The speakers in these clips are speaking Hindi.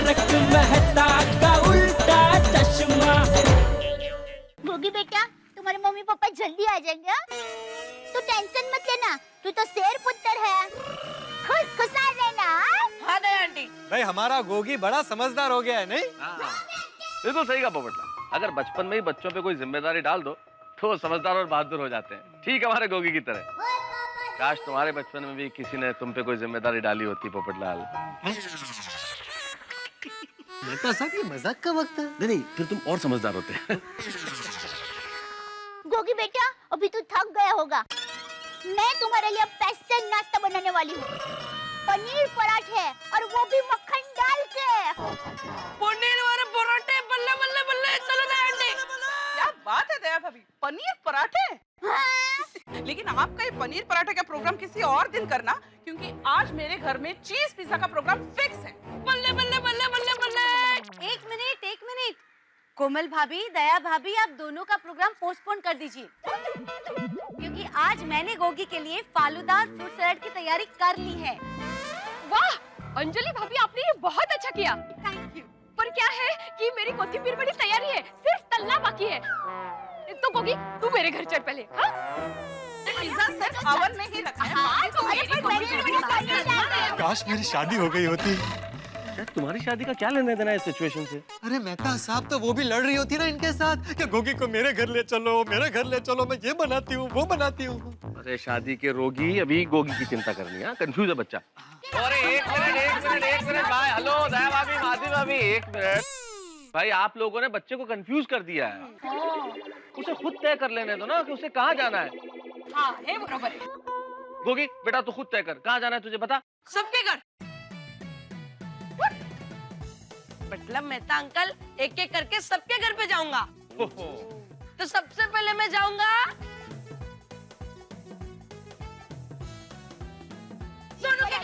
तारक मेहता का उल्टा चश्मा। गोगी बेटा, तुम्हारे मम्मी पापा जल्दी आ जाएंगे हाँ? तू टेंशन मत लेना, तू तो शेर पुत्र है, खुश खुशहाल रहना। हाँ नहीं आंटी। भाई हमारा गोगी बड़ा समझदार हो गया है नहीं? बिल्कुल सही कहा पोपटलाल। अगर बचपन में ही बच्चों पे कोई जिम्मेदारी डाल दो तो वो समझदार और बहादुर हो जाते हैं, ठीक हमारे गोगी की तरह। काश तुम्हारे बचपन में भी किसी ने तुम पे कोई जिम्मेदारी डाली होती पोपटलाल। मेहता साहब ये मजाक का वक्त है। नहीं फिर तुम और समझदार होते। गोगी बेटा, अभी तू थक गया होगा, मैं तुम्हारे लिए स्पेशल नाश्ता बनाने वाली हूँ। पनीर पराठे और वो भी मक्खन डाल के। पनीर वाले पराठे, बल्ले बल्ले बल्ले। चलो दया आंटी। क्या बात है दया भाभी, पनीर पराठे? हाँ? लेकिन आपका ये पनीर पराठे का प्रोग्राम किसी और दिन करना, क्योंकि आज मेरे घर में चीज पिज्जा का प्रोग्राम फिक्स है। बल्ले बल्ले बल्ले बल्ले बल्ले। एक मिनट कोमल भाभी, दया भाभी, आप दोनों का प्रोग्राम पोस्टपोन कर दीजिए, क्योंकि आज मैंने गोगी के लिए फालूदार फ्रूट सलाद की तैयारी कर ली है। वाह अंजलि भाभी, आपने ये बहुत अच्छा किया। Thank you. पर क्या है कि मेरी कोथिंबीर बड़ी तैयारी है, सिर्फ तलना बाकी है। तो गोगी तू मेरे घर चल पहले। हाँ? पिज्जा सिर्फ ओवन में ही रखा है। हाँ, तो मेरी अरे पर मम्मी मेरे को लिए बता पनीर दिया। डाल दे। काश मेरी शादी हो गई होती। यार तुम्हारी शादी का क्या लेना देना है इस सिचुएशन से? अरे मेहता साहब तो वो भी लड़ रही होती ना इनके साथ कि गोगी को मेरे घर ले चलो, मेरे घर ले चलो, मैं ये बनाती हूँ वो बनाती हूँ। अरे शादी के रोगी अभी गोगी की चिंता करनी है, कंफ्यूज है बच्चा। अरे एक मिनट भाई, हेलो दया भाभी, माधवी भाभी, एक मिनट भाई, आप लोगों ने बच्चे को कंफ्यूज कर दिया है। उसे खुद तय कर लेने दो ना कि उसे कहाँ जाना है। हाँ है बराबर है। गोगी बेटा तू खुद तय कर, कहाँ जाना है तुझे बता। सबके घर। मतलब मेहता अंकल एक एक करके सबके घर पे जाऊंगा। तो सबसे पहले मैं जाऊंगा सोनू के घर।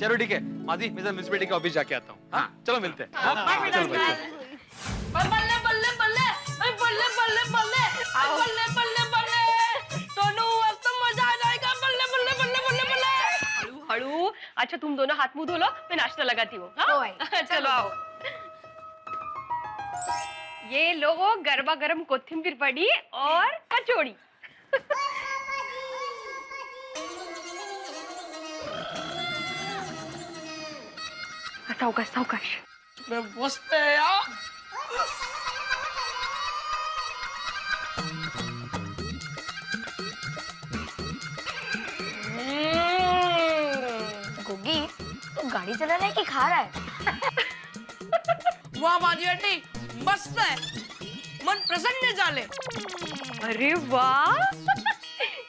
चलो ठीक है माधी, मैं म्यूनिसिपैलिटी के ऑफिस जाके आता हूँ। हाँ चलो मिलते हैं। चलो भाई। बल्ले बल्ले बल्ले बल्ले बल्ले बल्ले बल्ले बल्ले बल्ले। सोनू अब तो मजा आ जाएगा। बल्ले बल्ले बल्ले बल्ले बल्ले। हड़ू, अच्छा तुम दोनों हाथ मुंह धो लो, मैं नाश्ता लगाती हूँ। हाँ? चलो आओ। ये लो गरबा गरम कोथिंबीर बड़ी और कचौड़ी। सावकाश सावकाश। मैं मस्त है यार। गोगी, तू गाड़ी चला रहा है कि खा रहा है? वाह बाजी आंटी, मस्त है, मन प्रसन्न झाले। अरे वाह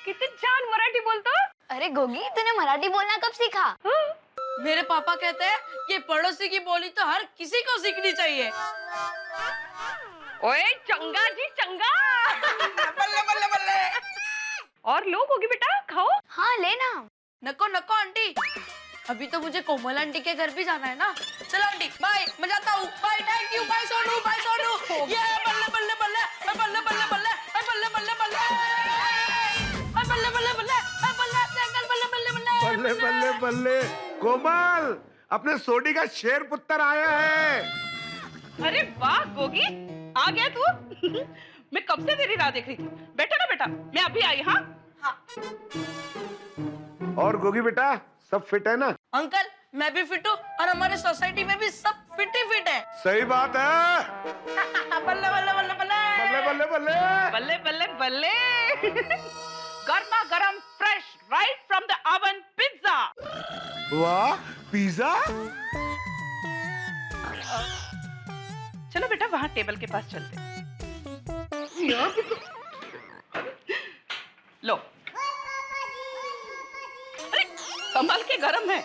कितने छान मराठी बोलतो। अरे गोगी, तूने मराठी बोलना कब सीखा? मेरे पापा कहते हैं कि पड़ोसी की बोली तो हर किसी को सीखनी चाहिए। ओए चंगा जी चंगा। बल्ले बल्ले बल्ले। और लो गोगी बेटा खाओ। हाँ लेना। नको नको आंटी, अभी तो मुझे कोमल आंटी के घर भी जाना है ना। चलो आंटी बाय, मैं जाता हूँ। Bye, thank you, bye Sonu, bye Sonu. ये बल्ले बल्ले बल्ले बल्ले बल्ले बल्ले बल्ले बल्ले बल्ले बल्ले बल्ले बल्ले बल्ले बल्ले बल्ले। कोमल, अपने सोडी का शेर पुत्र आया है। अरे वाह गोगी, आ गया तू। मैं कब से तेरी राह देख रही थी। बैठो ना बेटा, मैं अभी आई। हाँ हाँ। और गोगी बेटा सब फिट है ना? अंकल मैं भी फिट हूँ और हमारे सोसाइटी में भी सब फिट ही फिट है। सही बात है। बल्ले बल्ले बल्ले बल्ले बल्ले बल्ले बल्ले बल्ले बल्ले बल्ले। गर्मा गरम fresh right from the oven pizza. वाह, पिज्जा। चलो बेटा वहाँ टेबल के पास चलते। लो। अरे कमाल के गरम है।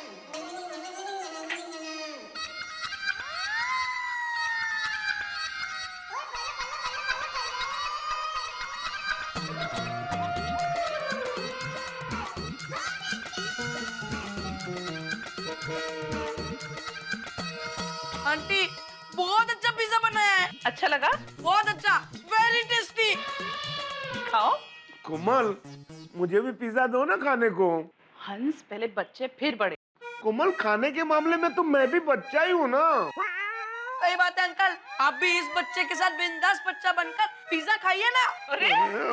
आंटी बहुत अच्छा पिज्जा बनाया है। अच्छा लगा? बहुत अच्छा, वेरी टेस्टी। खाओ। कोमल, मुझे भी पिज्जा दो ना खाने को। हंस पहले बच्चे फिर बड़े। कोमल, खाने के मामले में तो मैं भी बच्चा ही हूँ ना। सही बात है अंकल, आप भी इस बच्चे के साथ बिंदास बच्चा बनकर पिज्जा खाइए ना। अरे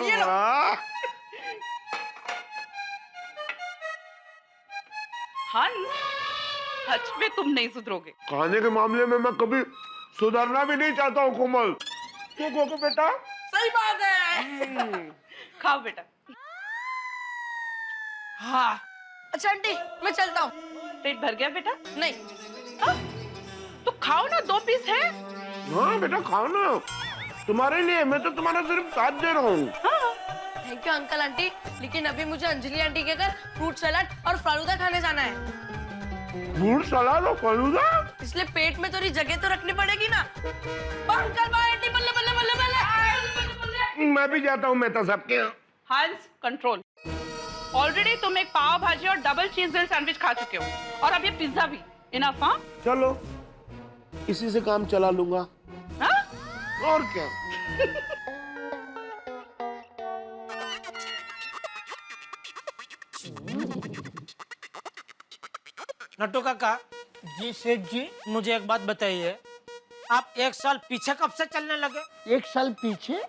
ये लो। वाह! हंस, सच में तुम नहीं सुधरोगे। खाने के मामले में मैं कभी सुधरना भी नहीं चाहता हूँ कोमल। क्यों गोगो बेटा? सही बात है। खाओ बेटा। हाँ अच्छा आंटी, मैं चलता हूँ। पेट भर गया बेटा? नहीं। हाँ? तो खाओ ना, 2 पीस है। हाँ बेटा, खाओ ना। तुम्हारे लिए, मैं तो तुम्हारा सिर्फ साथ दे रहा हूँ। थैंक यू अंकल आंटी, लेकिन अभी मुझे अंजलि आंटी के घर फ्रूट सलाद और फालूदा खाने जाना है। फ्रूट सलाद और फालूदा? इसलिए पेट में थोड़ी जगह तो रखनी पड़ेगी ना। अंकल बाय आंटी, बल्ले बल्ले बल्ले बल्ले। मैं भी जाता हूँ मेहता साहब के यहाँ। हंस, कंट्रोल। ऑलरेडी तुम एक पाव भाजी और डबल चीज ग्रिल सैंडविच खा चुके हो, और अब ये पिज्जा भी। इनफ? हाँ चलो, इसी से काम चला लूंगा। हाँ? और क्या। नट्टू काका जी, सेठ जी, मुझे एक बात बताइए, आप 1 साल पीछे कब से चलने लगे? 1 साल पीछे?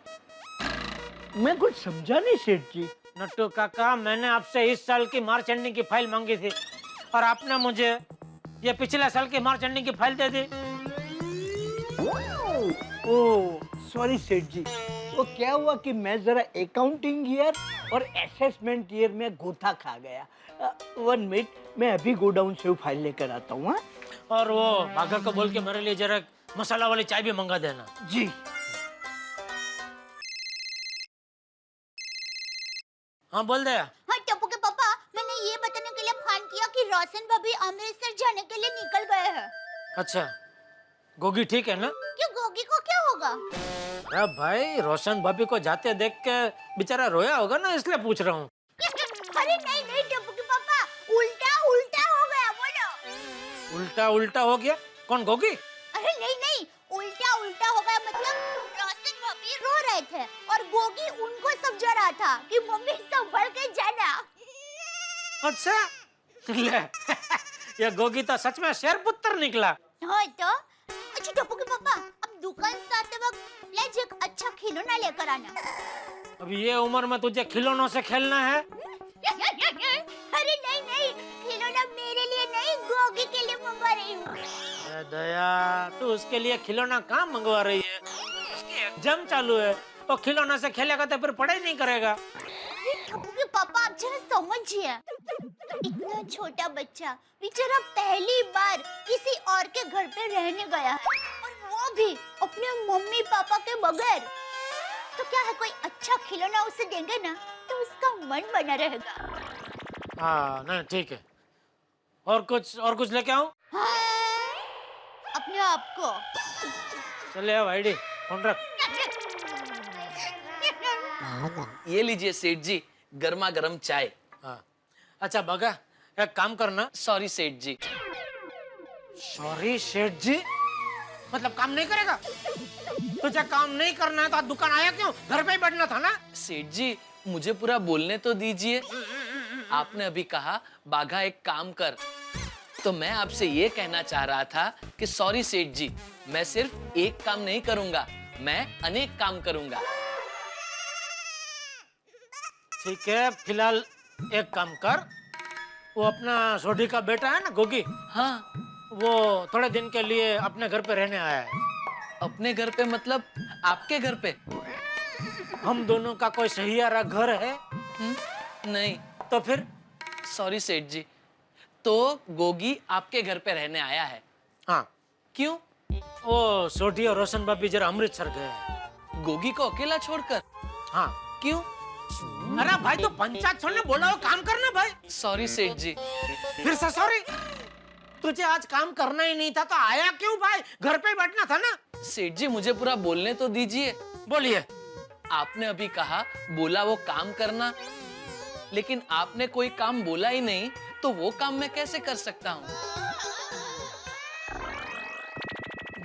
मैं कुछ समझा नहीं सेठ जी। नट्टू काका, मैंने आपसे इस साल की मार्च एंडिंग की फाइल मांगी थी और आपने मुझे ये पिछले साल की मार्च एंडिंग की फाइल दे दी। ओह सॉरी सेठ जी, वो क्या हुआ कि मैं जरा अकाउंटिंग ईयर और असेसमेंट ईयर में गोथा खा गया। 1 मिनट, मैं अभी गोडाउन से वो फाइल लेकर आता हूँ। और वो बाघा को बोल के मेरे लिए जरा मसाला वाली चाय भी मंगा देना। जी। हाँ बोल दे। हाँ टप्पू के पापा, मैंने ये बताने के लिए फोन किया कि रोशन भाभी अमृतसर जाने के लिए निकल गए हैं। अच्छा, गोगी ठीक है ना? क्यों, गोगी को क्या होगा? अरे भाई, रोशन भाभी को जाते देख के बेचारा रोया होगा ना, इसलिए पूछ रहा हूँ। अरे नहीं नहीं टप्पू के पापा, उल्टा उल्टा हो गया। बोलो उल्टा उल्टा हो गया? कौन, गोगी? अरे नहीं नहीं, उल्टा उल्टा हो गया मतलब रोशन भाभी रो रहे थे और गोगी उनको समझा रहा था कि मम्मी संभल के जाना। अच्छा ले ये गोगी तो सच में शेर पुत्र निकला। हाँ तो अच्छा टप्पू के पापा, अब दुकान से आते वक्त प्लीज एक अच्छा खिलौना लेकर आना। अभी ये उम्र में तुझे खिलौनों से खेलना है? अरे नहीं नहीं, खिलौना मेरे लिए नहीं, गोगी के लिए मंगवा रही हूँ। अरे दया, तू उसके लिए खिलौना कहाँ मंगवा रही है? उसकी एग्जाम चालू है, और खिलौना से खेलेगा तो फिर पढ़ाई नहीं करेगा। पापा आप जरा समझिए, इतना छोटा बच्चा बेचारा पहली बार किसी और के घर पे रहने गया है, और वो भी अपने मम्मी पापा के बगैर। तो क्या है, कोई अच्छा खिलौना उसे देंगे ना तो उसका मन बना रहेगा। हाँ नहीं ठीक है, और कुछ लेके आऊं? हाँ, अपने आप को। चले आओ आईडी, फोन रख। ये लीजिए सेठ जी, गर्मा गर्म चाय। हाँ अच्छा बगा, एक काम करना। सॉरी सेठ जी। सॉरी सेठ जी? मतलब काम नहीं करेगा? तुझे काम नहीं करना है तो आज दुकान आया क्यों? घर पे ही बैठना था ना। सेठ जी मुझे पूरा बोलने तो दीजिए। आपने अभी कहा बाघा एक काम कर, तो मैं आपसे ये कहना चाह रहा था कि सॉरी सेठ जी, मैं सिर्फ एक काम नहीं करूंगा, मैं अनेक काम करूंगा। ठीक है, फिलहाल एक काम कर, वो अपना सोडी का बेटा है ना गोगी, हाँ वो थोड़े दिन के लिए अपने घर पे रहने आया है। अपने घर पे मतलब आपके घर पे? हम दोनों का कोई सहियारा घर है? नहीं। तो फिर? सॉरी सेठ जी, तो गोगी आपके घर पे रहने आया है? हाँ। क्यों? वो सोडी और रोशन भाभी जरा अमृतसर गए हैं। गोगी को अकेला छोड़कर? हाँ। क्यों? अरे भाई तो पंचायत छोड़ने बोला हो, काम करना भाई। सॉरी सेठ जी। फिर से सॉरी? तुझे आज काम करना ही नहीं था तो आया क्यों भाई? घर पे ही बैठना था ना। सेठ जी मुझे पूरा बोलने तो दीजिए। बोलिए। आपने अभी कहा बोला वो काम करना, लेकिन आपने कोई काम बोला ही नहीं, तो वो काम मैं कैसे कर सकता हूँ?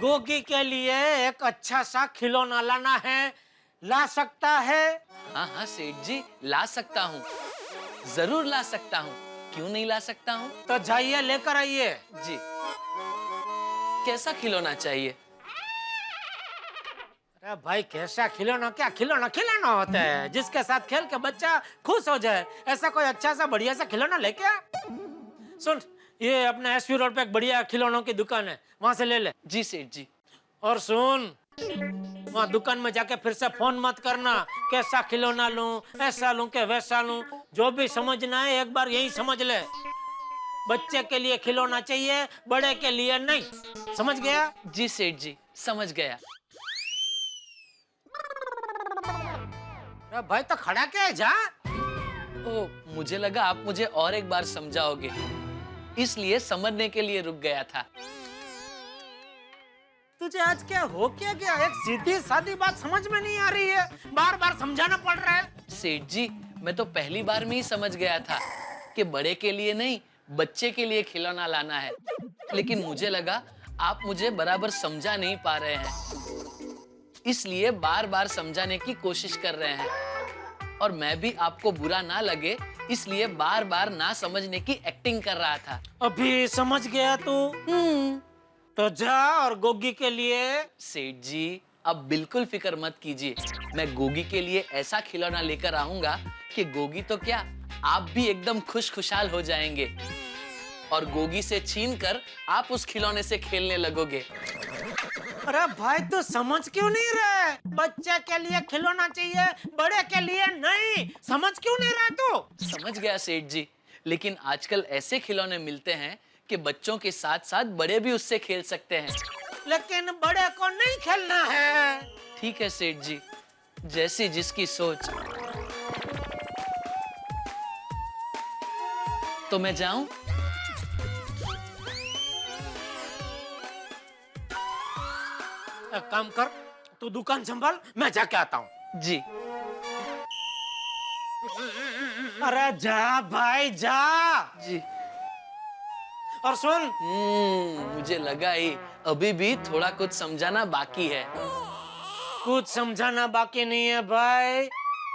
गोगी के लिए एक अच्छा सा खिलौना लाना है, ला सकता है? हाँ हाँ सेठ जी, ला सकता हूँ, जरूर ला सकता हूँ, क्यों नहीं ला सकता हूँ? तो जाइए लेकर आइए। जी। कैसा खिलौना चाहिए? अरे भाई कैसा खिलौना? क्या खिलौना? खिलौना होता है जिसके साथ खेल के बच्चा खुश हो जाए। ऐसा कोई अच्छा सा बढ़िया सा खिलौना लेके आ। सुन, ये अपने एसपी रोड पे एक बढ़िया खिलौनों की दुकान है, वहां से ले ले। जी सेठ जी। और सुन, वहाँ दुकान में जाके फिर से फोन मत करना कैसा खिलौना लूं, ऐसा लूं के वैसा लूं। जो भी समझना है एक बार यही समझ ले, बच्चे के लिए खिलौना चाहिए, बड़े के लिए नहीं। समझ गया? जी सेठ जी, समझ गया। अरे भाई तो खड़ा क्या है, जा। ओ, मुझे लगा आप मुझे और एक बार समझाओगे, इसलिए समझने के लिए रुक गया था। तुझे आज क्या हो क्या गया? एक सीधी सादी बात समझ में नहीं आ रही है, बार बार समझाना पड़ रहा है। सेठ जी, मैं तो पहली बार में ही समझ गया था कि बड़े के लिए नहीं, बच्चे के लिए खिलौना लाना है। लेकिन मुझे लगा आप मुझे बराबर समझा नहीं पा रहे हैं, इसलिए बार बार समझाने की कोशिश कर रहे हैं। और मैं भी आपको बुरा ना लगे इसलिए बार बार ना समझने की एक्टिंग कर रहा था। अभी समझ गया तू? तो जा और गोगी के लिए। सेठ जी, अब बिल्कुल फिक्र मत कीजिए, मैं गोगी के लिए ऐसा खिलौना लेकर आऊंगा कि गोगी तो क्या, आप भी एकदम खुशखुशाल हो जाएंगे और गोगी से छीनकर आप उस खिलौने से खेलने लगोगे। अरे भाई तो समझ क्यों नहीं रहे? बच्चे के लिए खिलौना चाहिए, बड़े के लिए नहीं। समझ क्यों नहीं रहा तू? समझ गया सेठ जी, लेकिन आजकल ऐसे खिलौने मिलते हैं कि बच्चों के साथ साथ बड़े भी उससे खेल सकते हैं। लेकिन बड़े को नहीं खेलना है। ठीक है सेठ जी, जैसी जिसकी सोच। तो मैं जाऊं? एक काम कर, तू दुकान संभाल, मैं जाके आता हूँ। जी। अरे जा भाई जा। जी। और सुन, मुझे लगा ही अभी भी थोड़ा कुछ समझाना बाकी है। कुछ समझाना बाकी नहीं है भाई।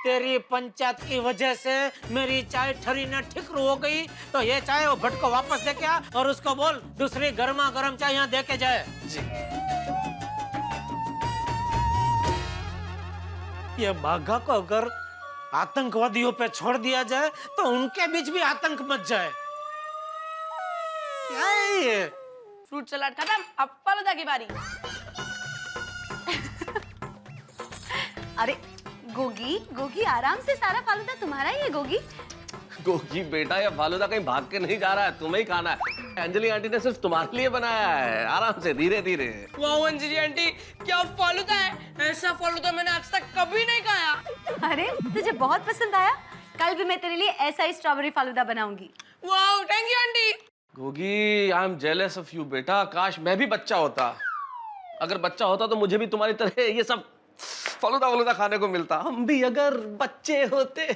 तेरी पंचायत की वजह से मेरी चाय ठरी न ठिकरू हो गई, तो ये चाय वो भट्ट को वापस दे के आ और उसको बोल दूसरी गर्मा गर्म चाय यहाँ दे के जाए। जी। ये बाघा को अगर आतंकवादियों पे छोड़ दिया जाए तो उनके बीच भी आतंक मच जाए। क्या है ये? फ्रूट सलाद खत्म, अब फालूदा की बारी। अरे गोगी, गोगी आराम से, सारा फालूदा तुम्हारा ही है गोगी। गोगी बेटा, ये फालूदा कहीं भाग के नहीं जा रहा है, तुम्हें ही खाना है। अंजलि आंटी ने सिर्फ तुम्हारे लिए बनाया है, आराम से धीरे धीरे। वाह अंजलि आंटी, क्या फालूदा है? ऐसा फालूदा मैंने आज तक कभी नहीं खाया। अरे तुझे बहुत पसंद आया? कल भी मैं तेरे लिए ऐसा ही स्ट्रॉबेरी फालूदा बनाऊंगी। वाह, thank you aunty. Gogi, I am jealous of you बेटा। काश मैं भी बच्चा होता। अगर बच्चा होता तो मुझे भी तुम्हारी तरह ये सब फालूदा वालूदा खाने को मिलता। हम भी अगर बच्चे होते।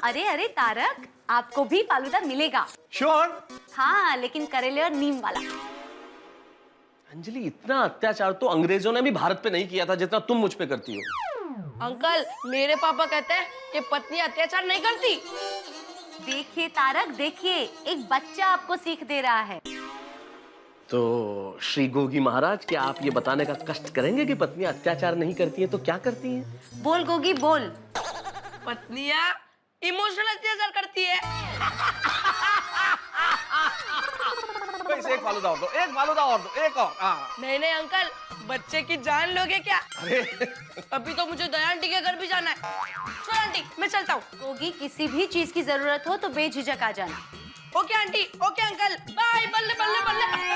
अरे अरे तारक, आपको भी फालूदा मिलेगा। श्योर? हाँ, लेकिन करेले और नीम वाला। अंजलि, इतना अत्याचार तो अंग्रेजों ने भी भारत पे नहीं किया था जितना तुम मुझ पे करती हो। अंकल, मेरे पापा कहते हैं कि पत्नी अत्याचार नहीं करती। देखिए तारक, देखिए, एक बच्चा आपको सीख दे रहा है। तो श्री गोगी महाराज, क्या आप ये बताने का कष्ट करेंगे कि पत्नियां अत्याचार नहीं करती हैं तो क्या करती हैं? बोल गोगी बोल। पत्नियां इमोशनल अत्याचार करती है। बस एक फालूदा और दो, एक फालूदा और दो, एक और। नहीं नहीं अंकल, बच्चे की जान लोगे क्या? अरे अभी तो मुझे दया आंटी के घर भी जाना है। चलो आंटी, मैं चलता हूँ। गोगी, किसी भी चीज की जरूरत हो तो बेझिझक आ जाना। Okay aunty, okay uncle, bye. बल्ले बल्ले बल्ले बल्ले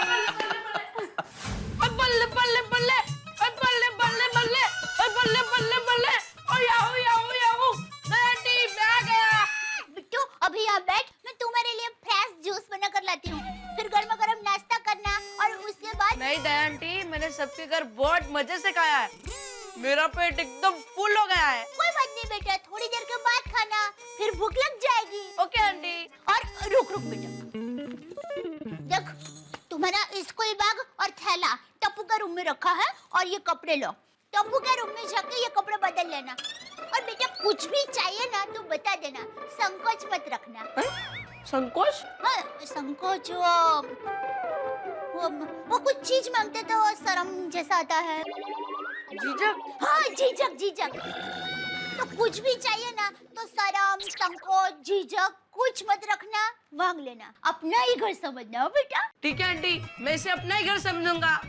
बल्ले बल्ले बल्ले बल्ले बल्ले बल्ले बल्ले बल्ले। ओ याहू याहू याहू, आंटी मैं आ गया। बिट्टू अभी यहाँ बैठ, मैं तुम्हारे लिए फ्रेश जूस बना कर लाती हूँ, फिर गर्मा गर्म नाश्ता करना और उसके बाद। नहीं दया आंटी, मैंने सबके घर बहुत मजे से खाया है, मेरा पेट एकदम फुल हो गया है। कोई बात नहीं बेटा, थोड़ी देर के बाद खाना, फिर भूख लग जाएगी। Okay aunty. और रुक रुक बेटा, देख तुम्हारा स्कूल बैग और थैला टप्पू का रूम में रखा है, और ये कपड़े लो। तो टप्पू के रूम में जाके ये कपड़े बदल लेना। और बेटा कुछ भी चाहिए ना तो बता देना, संकोच मत रखना। संकोच? हाँ, संकोच वो कुछ चीज मांगते तो शर्म जैसा आता है। झिझक? हाँ, झिझक झिझक। तो कुछ भी चाहिए ना तो शर्म, संकोच, झिझक कुछ मत रखना, मांग लेना। अपना ही घर समझना बेटा। ठीक है आंटी, मैं इसे अपना ही घर समझूंगा।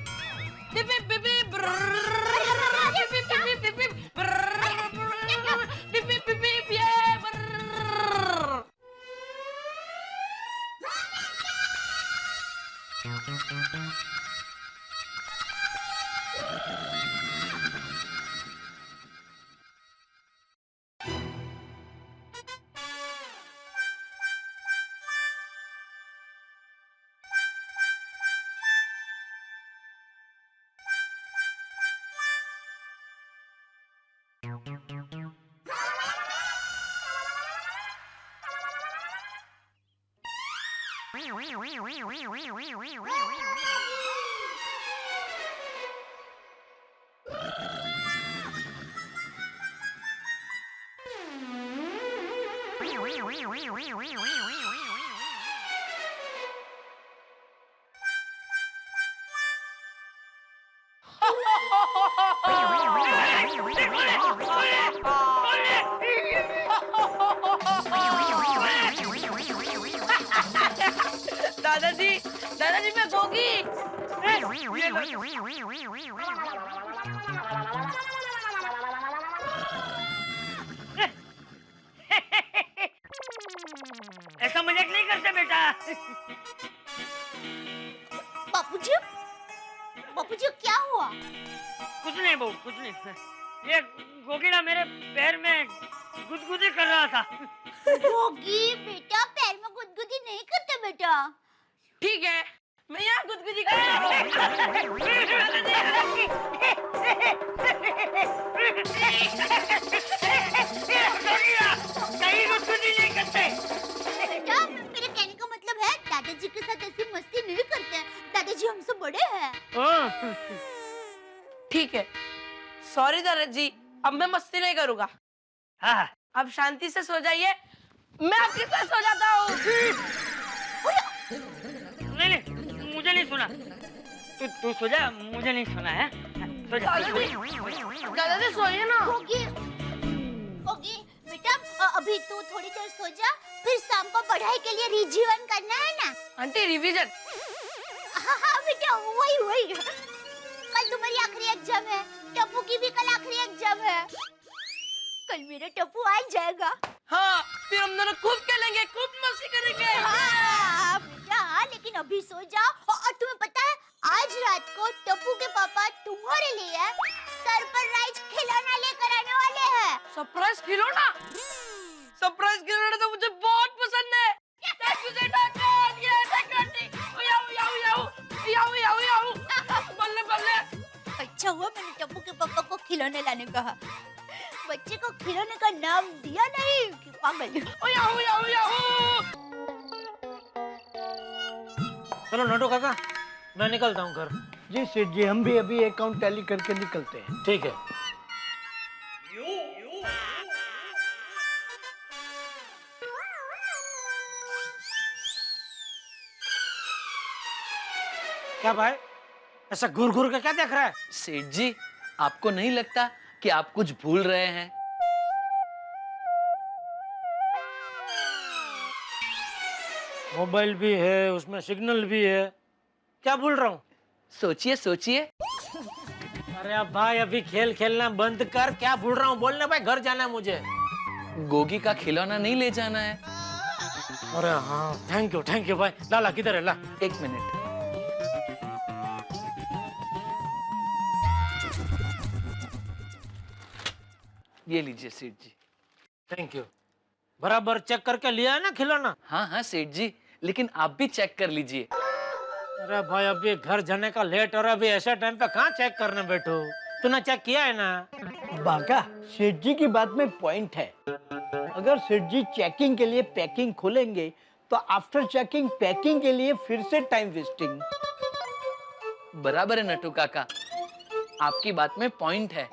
दादाजी, दादाजी मैं गोगी। ऐसा मजाक नहीं करते बेटा। बापूजी, बापूजी क्या हुआ? कुछ नहीं बहू, कुछ नहीं। ये गोगीड़ा मेरे पैर में गुदगुदी कर रहा था। गोगी बेटा पैर में गुदगुदी नहीं करते बेटा। ठीक है, मैं यहाँ गुदगुदी कर रहा हूँ। कहीं गुदगुदी नहीं करते। बेटा मेरे कहने का मतलब है दादाजी के साथ ऐसी मस्ती नहीं करते। दादाजी हमसे बड़े हैं। ठीक है, सॉरी दादाजी, अब मैं मस्ती नहीं करूँगा। हाँ, अब शांति से सो जाइए, मैं आपके साथ सो जाता हूँ। नहीं, मुझे नहीं सुना। तू सो जा, मुझे नहीं सुना है। सो जा। दादाजी सोइए ना। गोगी, गोगी बेटा अभी तू थोड़ी देर सो जा, फिर शाम को पढ़ाई के लिए रिवीजन करना है ना। Aunty revision? हाँ बेटा वही। कल तुम्हारी आखिरी एग्जाम है, टप्पू की भी कल आखिरी एग्जाम है। कल मेरा टप्पू आ जाएगा। हाँ, फिर हम दोनों खूब खेलेंगे, खूब मस्ती करेंगे। हाँ बेटा, लेकिन अभी सो जाओ। और तुम्हें पता है आज रात को टप्पू के पापा तुम्हारे लिए सरप्राइज खिलौना लेकर आने वाले हैं। सरप्राइज खिलौना? सरप्राइज खिलौना तो मुझे बहुत पसंद है। बल्ले बल्ले। अच्छा हुआ मैंने टप्पू के पापा को खिलौने लाने कहा। बच्चे को खिलौने का नाम दिया नहीं कि पागल। चलो नटू काका, मैं निकलता हूँ घर। जी सेठ जी, हम भी अभी अकाउंट टैली करके निकलते हैं। ठीक है। क्या भाई, ऐसा घूर घूर के क्या देख रहा है? सेठ जी, आपको नहीं लगता कि आप कुछ भूल रहे हैं? मोबाइल भी है, उसमें सिग्नल भी है। क्या भूल रहा हूँ? सोचिए सोचिए। अरे अब भाई अभी खेल खेलना बंद कर। क्या भूल रहा हूँ बोलना भाई, घर जाना है मुझे। गोगी का खिलौना नहीं ले जाना है? अरे हाँ, थैंक यू भाई। ला किधर है ला। एक मिनट। ये लीजिए सेठ जी। Thank you. बराबर चेक करके लिया है ना खिलौना? हाँ हाँ सेठ जी, लेकिन आप भी चेक कर लीजिए। अरे भाई अभी घर जाने का लेट हो रहा है, अभी ऐसा टाइम पे कहाँ चेक करने बैठो? तूने चेक किया है ना? बाका, सेठ जी की बात में पॉइंट है। अगर सेठ जी चेकिंग के लिए पैकिंग खोलेंगे तो आफ्टर चेकिंग पैकिंग के लिए फिर से टाइम वेस्टिंग। बराबर है नटू काका, आपकी बात में पॉइंट है।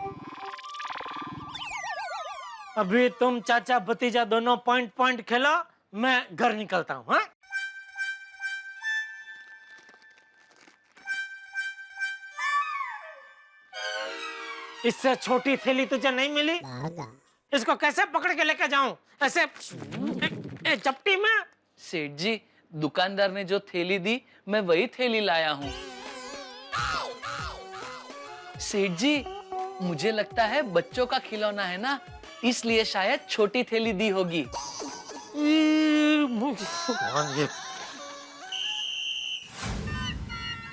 अभी तुम चाचा भतीजा दोनों पॉइंट पॉइंट खेलो, मैं घर निकलता हूँ। हाँ? इससे छोटी थैली तुझे नहीं मिली? इसको कैसे पकड़ के लेके जाऊं? ऐसे चपटी में? सेठ जी, दुकानदार ने जो थैली दी मैं वही थैली लाया हूँ। सेठ जी, मुझे लगता है बच्चों का खिलौना है ना, इसलिए शायद छोटी थैली दी होगी।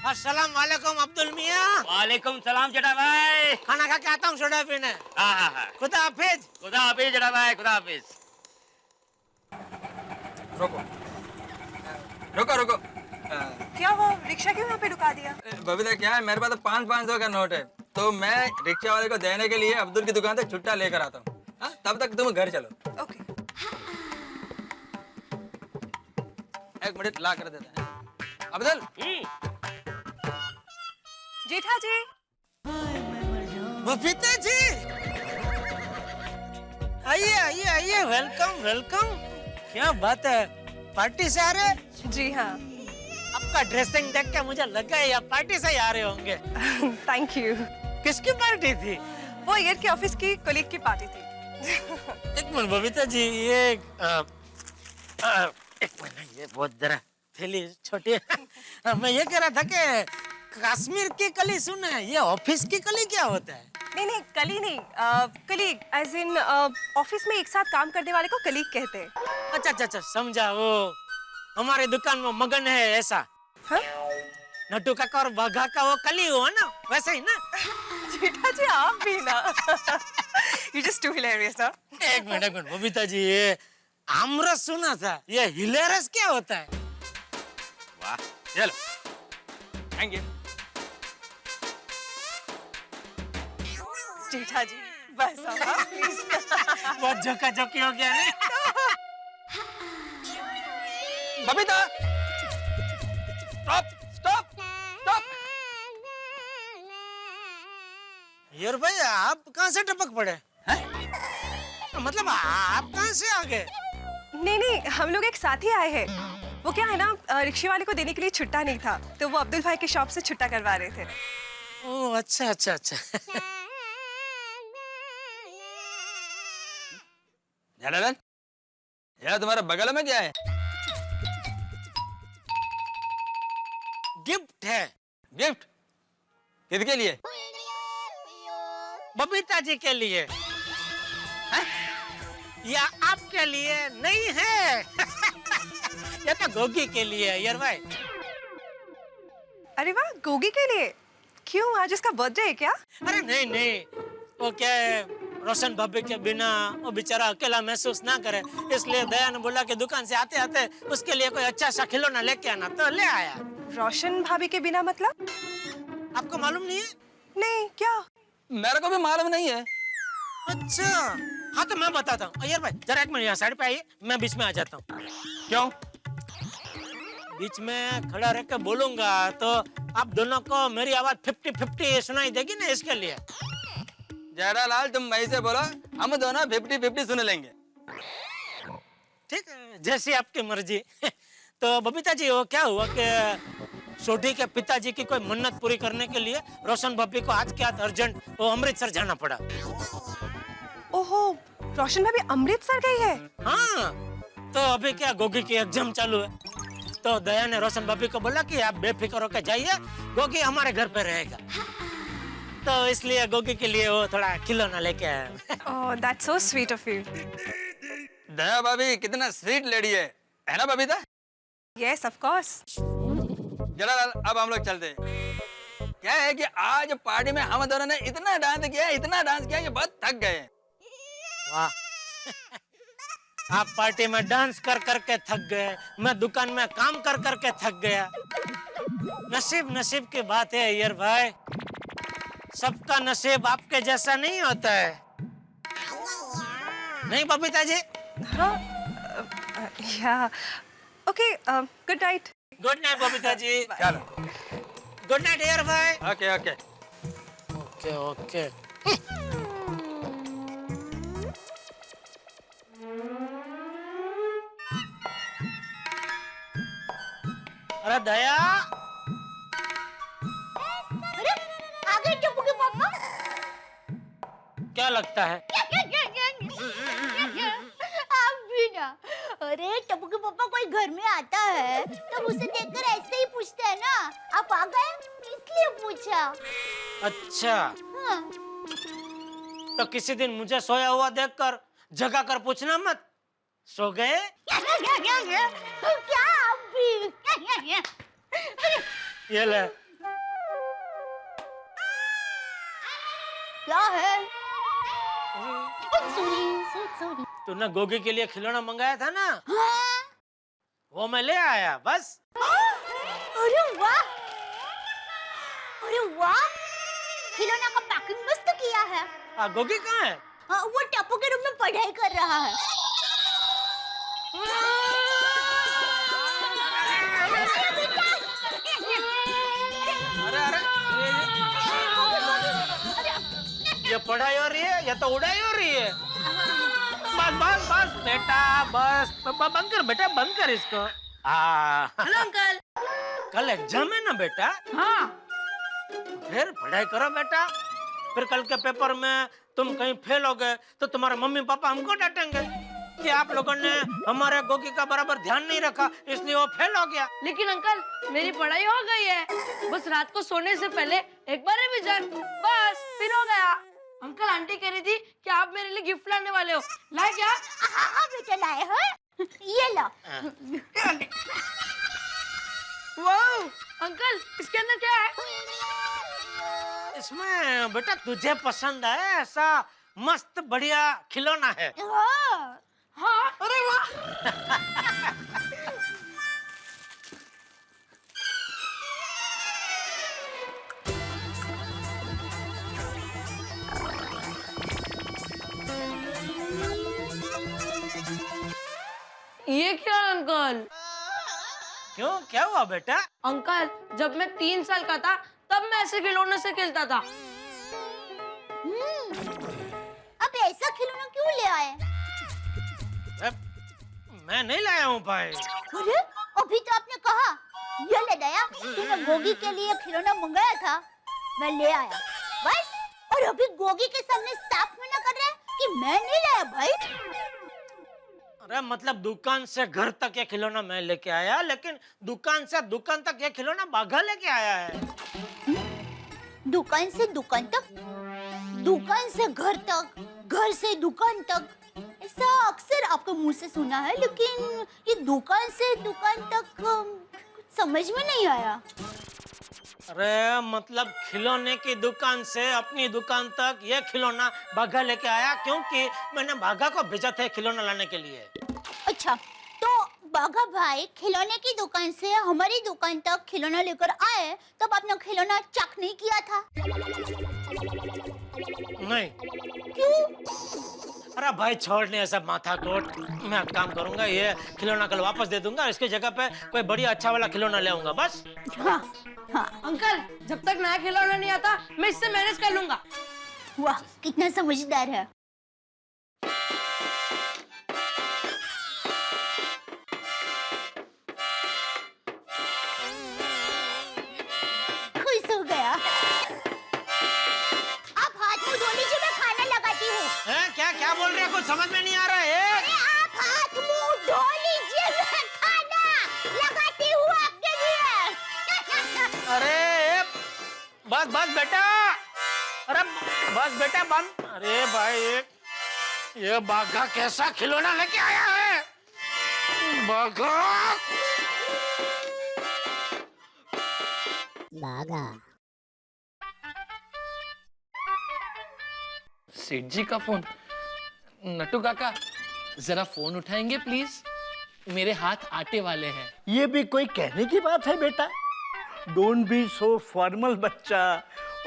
अस्सलाम वालेकुम अब्दुल मियाँ। वालेकुम सलाम जड़ा भाई। खाना खा के आता हूँ सोडा पीने। हाँ। खुदा हाफिज। खुदा हाफिज जड़ा भाई, खुदा हाफिज। रुको रुको रुको। क्या वो रिक्शा क्यों यहाँ पे रुका दिया? बबीता, क्या है, मेरे पास तो 500 का नोट है, तो मैं रिक्शा वाले को देने के लिए अब्दुल की दुकान से छुट्टा लेकर आता हूँ। तब तक तुम घर चलो। ओके। एक मिनट ला कर देते हैं। अब्दुल। जेठा जी। बबीता जी, आइए आइए आइए, वेलकम वेलकम। क्या बात है, पार्टी से आ रहे? जी हाँ। आपका ड्रेसिंग देख के मुझे लगा है आप पार्टी से ही आ रहे होंगे। Thank you. किसकी पार्टी थी? वो ईयर के ऑफिस की कलीग की पार्टी थी। एक मिनट बबीता जी, ये एक मिनट, ये बहुत जरा थैली छोटी है। मैं ये कह रहा था कि कश्मीर की कली सुना है, ये ऑफिस की कली क्या होता है? नहीं नहीं, कली नहीं, कलीग एज इन ऑफिस में एक साथ काम करने वाले को कलीग कहते हैं। अच्छा अच्छा अच्छा, समझा। वो हमारी दुकान में मगन है ऐसा? हाँ? नट्टू काका और बाघा का वो कली हुआ ना, वैसे ही ना? जेठा जी आप भी ना। You just too hilarious, ना? एक मिनट बबीता जी, ये आमरस सुना था, ये हिलेरस क्या होता है? वाह, चलो, थैंक यू। जेठा जी बस प्लीज। बहुत झोंका झोंकी हो गया नहीं? Babita, stop stop stop. यार भाई, आप कहाँ से टपक पड़े हैं? मतलब आप कहाँ से आ गए? नहीं नहीं, हम लोग एक साथ ही आए हैं। वो क्या है ना, रिक्शे वाले को देने के लिए छुट्टा नहीं था, तो वो अब्दुल भाई के शॉप से छुट्टा करवा रहे थे। ओह अच्छा अच्छा अच्छा। जलालन, यार तुम्हारे बगल में क्या है? गिफ्ट है। गिफ्ट? किसके लिए? बबीता जी के लिए। है? या आपके लिए नहीं है? ये तो गोगी के लिए है यार भाई। अरे वाह, गोगी के लिए? क्यों, आज उसका बर्थडे है क्या? अरे नहीं नहीं, वो क्या है, रोशन भाभी के बिना वो बेचारा अकेला महसूस ना करे, इसलिए दया ने बोला कि दुकान से आते आते उसके लिए कोई अच्छा सा खिलौना लेके आना, तो ले आया। रोशन भाभी के बिना मतलब? आपको मालूम नहीं है? नहीं, क्या? मेरे को भी मालूम नहीं है। अच्छा, हाँ तो मैं बताता हूँ। यार भाई जरा एक मिनट यहाँ साइड पे आइए, मैं बीच में आ जाता हूँ। क्यों? बीच में खड़ा रह के बोलूंगा तो आप दोनों को मेरी आवाज 50-50 सुनाई देगी ना, इसके लिए। जेठालाल, तुम वहीं से बोलो, हम दोनों 50-50 सुन लेंगे। ठीक है, जैसी आपकी मर्जी। तो बबीता जी, वो क्या हुआ कि सोढ़ी के पिताजी की कोई मन्नत पूरी करने के लिए रोशन भाभी को आज के आज अर्जेंट वो अमृतसर जाना पड़ा। ओहो, रोशन भाभी अमृतसर गई है? हाँ, तो अभी क्या गोगी की एग्जाम चालू है, तो दया ने रोशन भाभी को बोला कि आप बेफिक्र होकर जाइए, गोगी हमारे घर पे रहेगा। तो इसलिए गोगी के लिए वो थोड़ा खिलौना लेके आया। Oh, that's so sweet of you. Daya भाभी कितना स्वीट लेडी है ना Babita? Yes, of course. Jethalal, अब हम लोग चलते हैं। क्या है कि आज पार्टी में हम दोनों ने इतना डांस किया ये बहुत थक गए। वाह। आप पार्टी में डांस कर करके थक गए, मैं दुकान में काम कर करके थक गया। नसीब की बात है यार भाई, सबका नसीब आपके जैसा नहीं होता है, नहीं बबीता जी? हाँ, yeah okay, good night. Good night Babita ji. चलो, गुड नाइट यार भाई। Okay okay. Okay okay. अरे दया, अरे आ गए टप्पू के पापा। क्या लगता है? आप भी ना। अरे टप्पू के पापा कोई घर में आता है तो उसे देखकर ऐसे ही पूछते हैं ना, आप आ गए इसलिए पूछा। अच्छा, हाँ। तो किसी दिन मुझे सोया हुआ देखकर जगा कर पूछना मत, सो गए? क्या आप भी? ये ले। क्या है? सॉरी। तूने गोगी के लिए खिलौना मंगाया था ना? हाँ? वो मैं ले आया बस। अरे वाह, अरे वाह, खिलौना का पैकिंग मस्त किया है। गोगी कहाँ है? वो टप्पू के रूम में पढ़ाई कर रहा है। अरे अरे, ये पढ़ाई हो रही है या तो उड़ाई हो रही है? बस बस बस बेटा, बस बंद कर बेटा, बंद कर इसको। Hello uncle. कल एग्जाम है ना बेटा? हाँ। फिर पढ़ाई करो बेटा, फिर कल के पेपर में तुम कहीं फेल हो गए तो तुम्हारे मम्मी पापा हमको डांटेंगे कि आप लोगों ने हमारे गोगी का बराबर ध्यान नहीं रखा, इसलिए वो फेल हो गया। लेकिन अंकल मेरी पढ़ाई हो गई है, बस रात को सोने से पहले एक बार रिवीजन, बस फिर हो गया। अंकल आंटी कह रही थी कि आप मेरे लिए गिफ्ट लाने वाले हो, लाए क्या? हाँ बेटा लाए हो, ये लो। वाह अंकल, इसके अंदर क्या है? इसमें बेटा तुझे पसंद है ऐसा मस्त बढ़िया खिलौना है। हाँ, अरे वाह। ये क्या अंकल? क्यों, क्या हुआ बेटा? अंकल जब मैं 3 साल का था तब मैं ऐसे खिलौने से खेलता था। अब ऐसा खिलौना क्यों ले आए? मैं नहीं लाया हूँ भाई। अरे अभी तो आपने कहा ये ले दया, तूने गोगी के लिए खिलौना मंगाया था, मैं ले आया बस। और अभी गोगी के सामने साफ मना कर रहे हैं कि मैं नहीं लाया भाई। अरे मतलब दुकान से घर तक ये खिलौना मैं लेके आया, लेकिन दुकान से दुकान तक ये खिलौना बाघा लेके आया है। दुकान से दुकान तक, दुकान से घर तक, घर से दुकान तक, ऐसा अक्सर आपके मुंह से सुना है, लेकिन ये दुकान से दुकान तक कुछ समझ में नहीं आया। अरे मतलब खिलौने की दुकान से अपनी दुकान तक ये खिलौना बाघा लेके आया, क्योंकि मैंने बाघा को भेजा था खिलौना लाने के लिए। अच्छा, तो बाघा भाई खिलौने की दुकान से हमारी दुकान तक खिलौना लेकर आए, तब आपने खिलौना चेक नहीं किया था? नहीं। क्यों? अरे भाई छोड़ नहीं ऐसा माथा कोट, मैं एक काम करूंगा, ये खिलौना कल वापस दे दूंगा, इसकी जगह पे कोई बढ़िया अच्छा वाला खिलौना ले आऊंगा बस। हाँ, हाँ। अंकल जब तक नया खिलौना नहीं आता मैं इससे मैनेज कर लूंगा। वाह कितना समझदार है। खुश हो गया। आप हाथ मुंह धो लीजिए, मैं खाना लगाती हूँ। क्या क्या बोल रहे हैं, कुछ समझ में नहीं आ रहा है। अरे आप हाथ मुंह धो लीजिए, मैं खाना लगाती हूँ आपके लिए। अरे बस बस बेटा, अरे बस बेटा बंद। अरे भाई ये बाघा कैसा खिलौना लेके आया है? बाघा सेठ जी का फोन। नटू काका जरा फोन उठाएंगे प्लीज, मेरे हाथ आटे वाले हैं। ये भी कोई कहने की बात है बेटा? डोंट बी सो फॉर्मल बच्चा,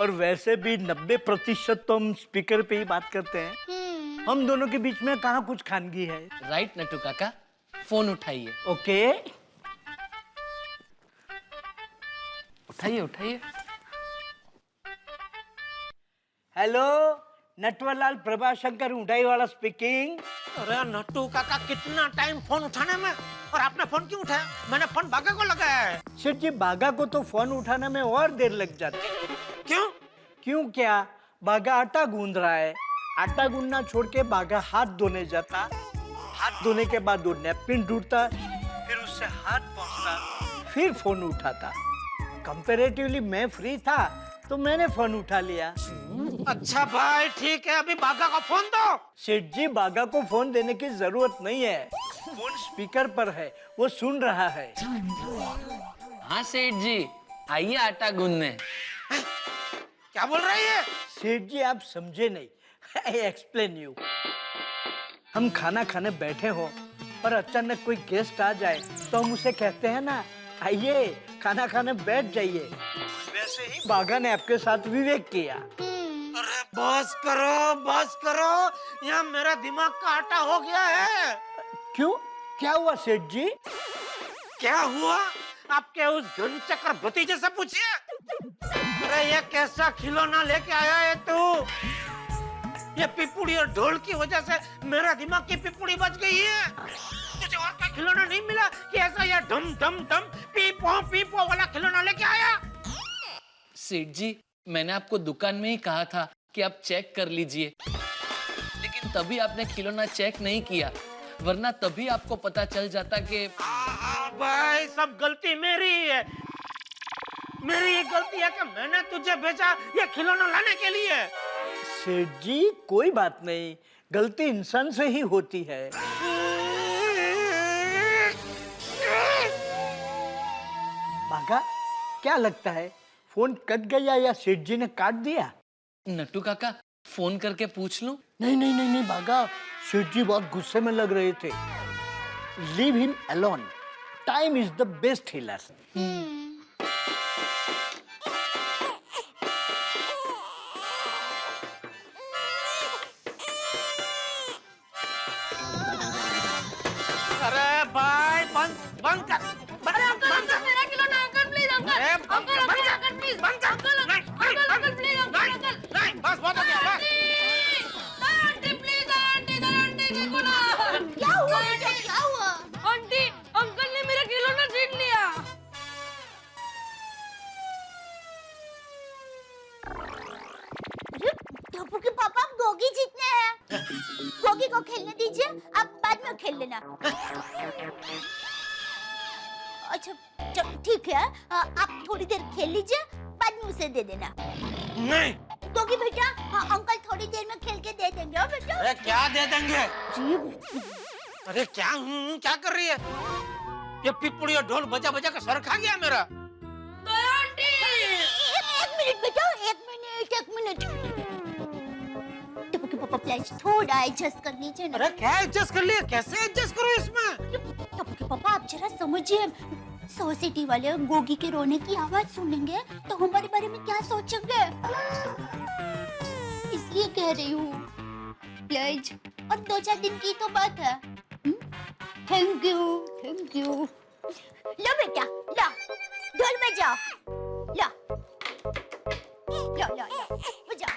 और वैसे भी 90% तो हम स्पीकर पे ही बात करते हैं। हम दोनों के बीच में कहाँ कुछ खानगी है। राइट नटू काका, फोन उठाइए। ओके उठाइए उठाइए। हेलो, नटवरलाल प्रभाशंकर ऊंटाई वाला स्पीकिंग। अरे नट्टू काका, कितना टाइम फोन उठाने में, और आपने फोन क्यों उठाया? मैंने फोन बागा को लगाया है। सेठ जी, बागा को तो फोन उठाने में और देर लग जाती। क्यों? क्यों क्या? बागा आटा गूंद रहा है। आटा गूंदना छोड़ के बागा हाथ धोने जाता, हाथ धोने के बाद वो नैपकिन ढूंढता, फिर उससे हाथ पोंछता, फिर फोन उठाता। कंपैरेटिवली मैं फ्री था तो मैंने फोन उठा लिया। अच्छा भाई ठीक है, अभी बागा को फोन दो। सेठ जी, बागा को फोन देने की जरूरत नहीं है, फोन स्पीकर पर है, वो सुन रहा है। हाँ सेठ जी, आइए आटा गूंदने। क्या बोल रही है? सेठ जी, आप समझे नहीं। I explain you. हम खाना खाने बैठे हो और अचानक कोई गेस्ट आ जाए तो हम उसे कहते हैं ना, आइए खाना खाने बैठ जाइए। वैसे ही बागा ने आपके साथ विवेक किया। अरे बस करो, यहाँ मेरा दिमाग का आटा हो गया है। क्यों? क्या हुआ सेठ जी? क्या हुआ? आपके उस घनचक्र भतीजे से पूछिए। अरे ये कैसा खिलौना लेके आया है तू? ये पिपुड़ी और ढोल की वजह से मेरा दिमाग की पिपुड़ी बच गई है। तुझे और कोई खिलौना नहीं मिला कि ऐसा ये डम डम डम पीपो वाला खिलौना लेके आया? सेठ जी, मैंने आपको दुकान में ही कहा था कि आप चेक कर लीजिए, लेकिन तभी आपने खिलौना चेक नहीं किया, वरना तभी आपको पता चल जाता कि भाई सब गलती मेरी है। मेरी ही गलती है कि मैंने तुझे भेजा ये खिलौना लाने के लिए। सेठ जी, कोई बात नहीं, गलती इंसान से ही होती है। बागा, क्या लगता है फोन कट गया या सेठ जी ने काट दिया? नट्टू काका, फोन करके पूछ लूं? नहीं बागा, सेठ जी बहुत गुस्से में लग रहे थे। Leave him alone, time is the best healer. अरे भाई बंद कर। अरे अंकल, मेरा खिलौना uncle, please uncle. Uncle please, uncle please, नहीं, बस बहुत हो गया। आंटी प्लीज, आंटी देखो ना। क्या हुआ बेटा, क्या हुआ? आंटी, अंकल ने मेरा खिलौना छीन लिया। टप्पू के पापा, आप गोगी जीतने हैं। गोगी को खेलने दीजिए, आप बाद में खेल लेना। अच्छा ठीक है, आप थोड़ी देर खेल लीजिए, बाद में उसे दे देना। नहीं गोगी बेटा, अंकल थोड़ी देर में खेल के दे देंगे। बेटा अरे क्या दे देंगे? जी। अरे क्या कर रही है? ये पिपुड़ी और ढोल बजा बजा के सर खा गया मेरा। तो आंटी, एक मिनट बेटा, एक मिनट। टप्पू के पापा प्लीज थोड़ा एडजस्ट कर लीजिए ना। अरे क्या एडजस्ट कर लिया? कैसे एडजस्ट करूं इसमें? टप्पू के पापा, आप जरा समझिए, सोसाइटी वाले गोगी के रोने की आवाज सुनेंगे तो हमारे बारे में क्या सोचेंगे, इसलिए कह रही हूँ प्लीज। और 2-4 दिन की तो बात है। Thank you. लो बेटा, लो ढोल बजाओ, लो बजाओ।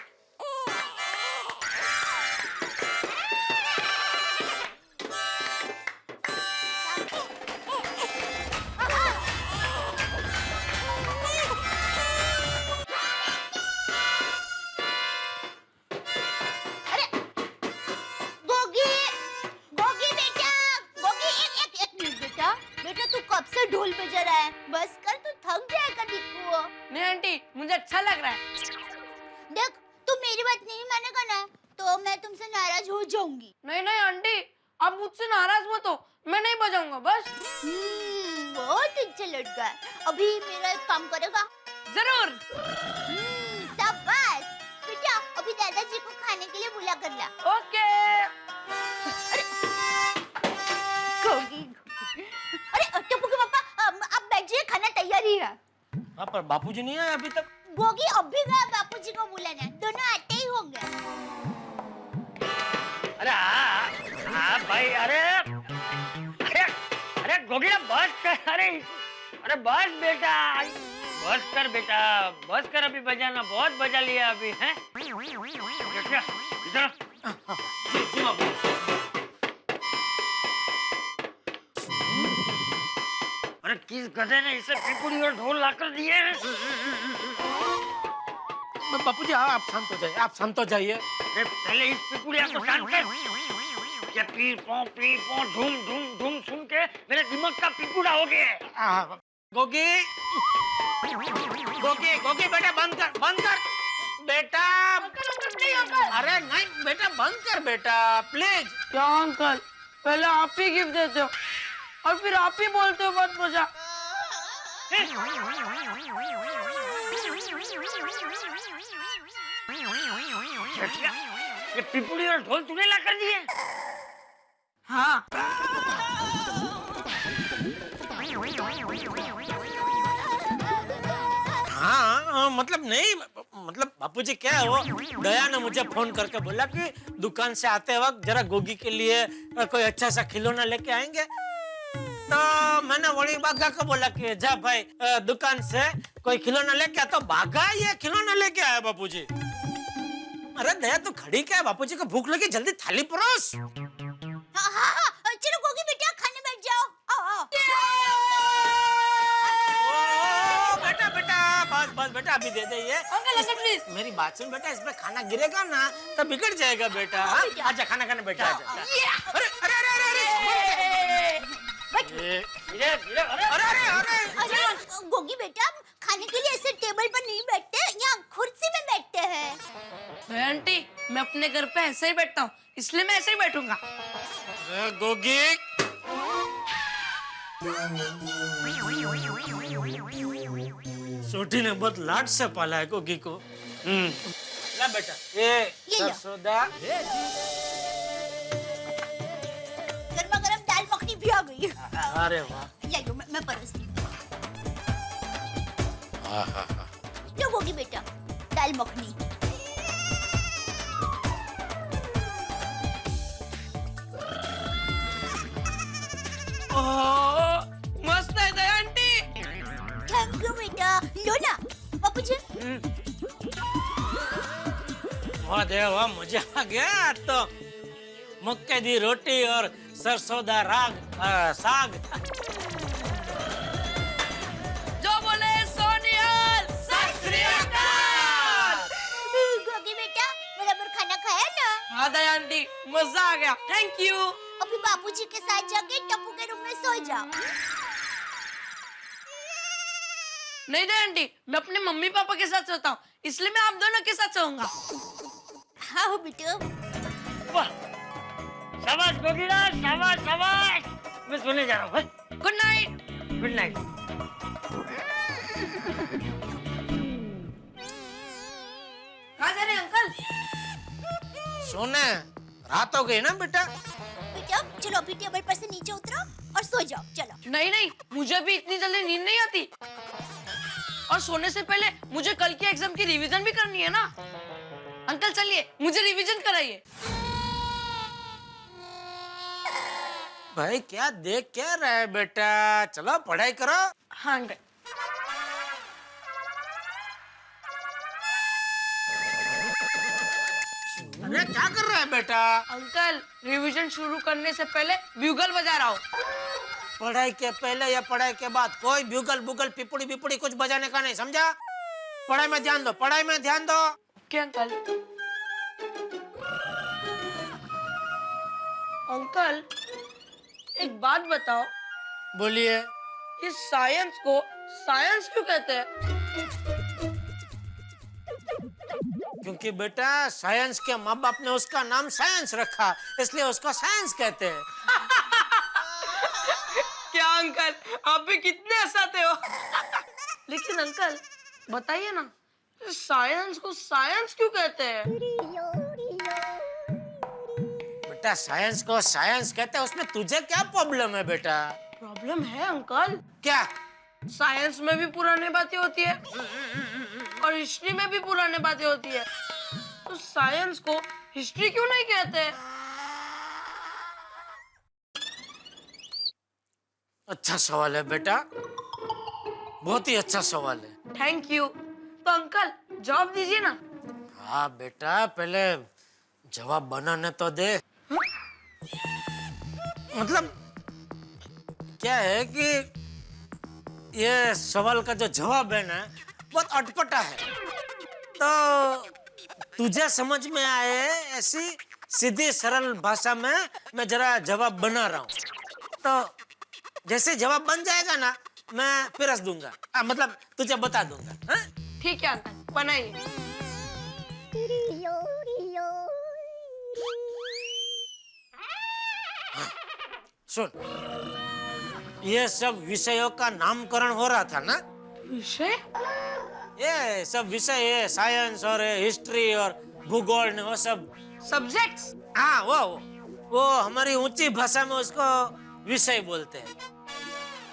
बेटा तू कब से ढोल बजा रहा है? बस कर, तू थक जाएगा टिक्कू। नहीं आंटी, मुझे अच्छा लग रहा है। देख, तू मेरी बात नहीं मानेगा ना तो मैं तुमसे नाराज हो जाऊंगी। नहीं आंटी, आप मुझसे नाराज मत हो, मैं नहीं बजाऊंगा बस। बहुत अच्छा लड़का है। अभी मेरा एक काम करेगा? जरूर। शाबाश बेटा, अभी दादाजी को खाने के लिए बुला कर ला। ओके। अरे टप्पू के पापा, आप बैठिए, खाना तैयार ही है। हाँ, पर बापूजी नहीं आए अभी तक। गोगी अब भी गया बापूजी को बुलाने, दोनों आते ही होंगे। अरे हाँ भाई, अरे गोगी ना बस कर। अरे बस बेटा, बस कर बेटा, बस कर। अभी बजाना बहुत बजा लिया अभी है। इधर जी जी बाबू। अरे किस गधे ने इसे पिपुड़ी और ढोल लाकर दिए हैं? बापू जी आप शांत हो जाइए, आप शांत हो जाइए। अरे पहले इस पिपुड़िया को शांत कर। ये पी पो धूम धूम धूम सुन के मेरे दिमाग का पिपुड़ा हो गया है। गोगी गोगी गोगी बेटा बंद कर बेटा। अरे नहीं बेटा बंद कर बेटा प्लीज। क्या अंकल, पहले आप ही गिफ्ट देते हो और फिर आप ही बोलते हो मत मजा। ये पिपुड़ी और ढोल तूने ला कर दिए? हाँ। हाँ मतलब नहीं, मतलब बापूजी क्या है वो दया ने मुझे फोन करके बोला कि दुकान से आते वक्त जरा गोगी के लिए कोई अच्छा सा खिलौना लेके आएंगे। तो मैंने वही बागा को बोला कि जा भाई दुकान से कोई खिलौना लेके आ, तो बागा ये खिलौना लेके आया बापूजी। अरे दया तू खड़ी क्या है, बापूजी को भूख लगी, जल्दी थाली परोस। हाँ, चलो गोगी बेटा खाने बैठ जाओ। आओ। बेटा बेटा बस बेटा अभी दे दे ये। अंकल प्लीज मेरी बात सुन बेटा, इसमें खाना गिरेगा ना तो बिगड़ जाएगा बेटा। आजा खाना खाने बैठा। अरे अरे अरे अरे गोगी बेटा खाने के लिए ऐसे टेबल पर नहीं बैठते, यहाँ कुर्सी में बैठते हैं। आंटी मैं अपने घर पे ऐसे ही बैठता हूँ, इसलिए मैं ऐसे ही बैठूंगा। गोगी छोटी ने बहुत लाड से पाला है गोगी को। ला बेटा ये सरसोदा। गर्मा गर्म दाल मखनी भी आ गई। अरे वाह, ये लो मैं परोसती हूँ। लो गोगी बेटा दाल मखनी। मस्त है दया आंटी। थैंक यू बेटा, लो ना बापूजी। वाह देवा वाह, मजा आ गया। तो मक्के दी रोटी और सरसोदा साग। जो बोले सोनियाल सत श्री अकाल। गोगी बेटा बराबर खाना खाया ना? हाँ दया आंटी मजा आ गया, थैंक यू। अभी बापूजी के साथ जाके टप्पू के रूम में सो जाओ। नहीं दया आंटी, मैं अपने मम्मी पापा के साथ सोता हूँ, इसलिए मैं आप दोनों के साथ सोऊंगा। हाँ बेटा। शाबाश गोगीरा, शाबाश शाबाश। मैं सोने जा रहा हूँ। Good night. Good night. कहाँ जा रहे हैं अंकल? सोने रात हो गई ना बेटा। बेटा चलो अभी टेबल पर से नीचे उतरो और सो जाओ। चलो। नहीं नहीं, मुझे भी इतनी जल्दी नींद नहीं आती, और सोने से पहले मुझे कल की एग्जाम की रिवीजन भी करनी है ना। अंकल चलिए मुझे रिवीजन कराइए। भाई क्या देख क्या रहा है बेटा, चलो पढ़ाई करो। हाँ अंकल। अरे क्या कर रहा है बेटा? अंकल रिवीजन शुरू करने से पहले ब्यूगल बजा रहा हूँ। पढ़ाई के पहले या पढ़ाई के बाद कोई ब्यूगल बुगल पिपुड़ी बिपुड़ी कुछ बजाने का नहीं, समझा? पढ़ाई में ध्यान दो, पढ़ाई में ध्यान दो। क्या अंकल? अंकल एक बात बताओ। बोलिए। इस साइंस को साइंस क्यों कहते हैं? क्योंकि बेटा साइंस के माँ बाप ने उसका नाम साइंस रखा, इसलिए उसको साइंस कहते हैं। क्या अंकल आप भी कितने हंसाते हो। लेकिन अंकल बताइए ना, साइंस को साइंस क्यों कहते हैं? बेटा साइंस को साइंस कहते हैं, उसमें तुझे क्या प्रॉब्लम है बेटा? प्रॉब्लम है अंकल। क्या? साइंस में भी पुरानी बातें होती है और हिस्ट्री में भी पुरानी बातें होती है, तो साइंस को हिस्ट्री क्यों नहीं कहते? अच्छा सवाल है बेटा, बहुत ही अच्छा सवाल है। Thank you. तो अंकल जवाब दीजिए ना। हाँ बेटा, पहले जवाब बनाने तो दे। मतलब क्या है कि ये सवाल का जो जवाब है ना बहुत अटपटा है, तो तुझे समझ में आए ऐसी सीधी सरल भाषा में मैं जरा जवाब बना रहा हूँ। तो जैसे जवाब बन जाएगा ना मैं पिरस दूंगा, मतलब तुझे बता दूंगा। हाँ? ठीक है अंकल, बनाइए। सुन, ये सब विषयों का नामकरण हो रहा था ना। विषय? ये सब विषय है, साइंस और हिस्ट्री और भूगोल ने वो सब सब्जेक्ट्स। हाँ, वो हमारी ऊंची भाषा में उसको विषय बोलते हैं।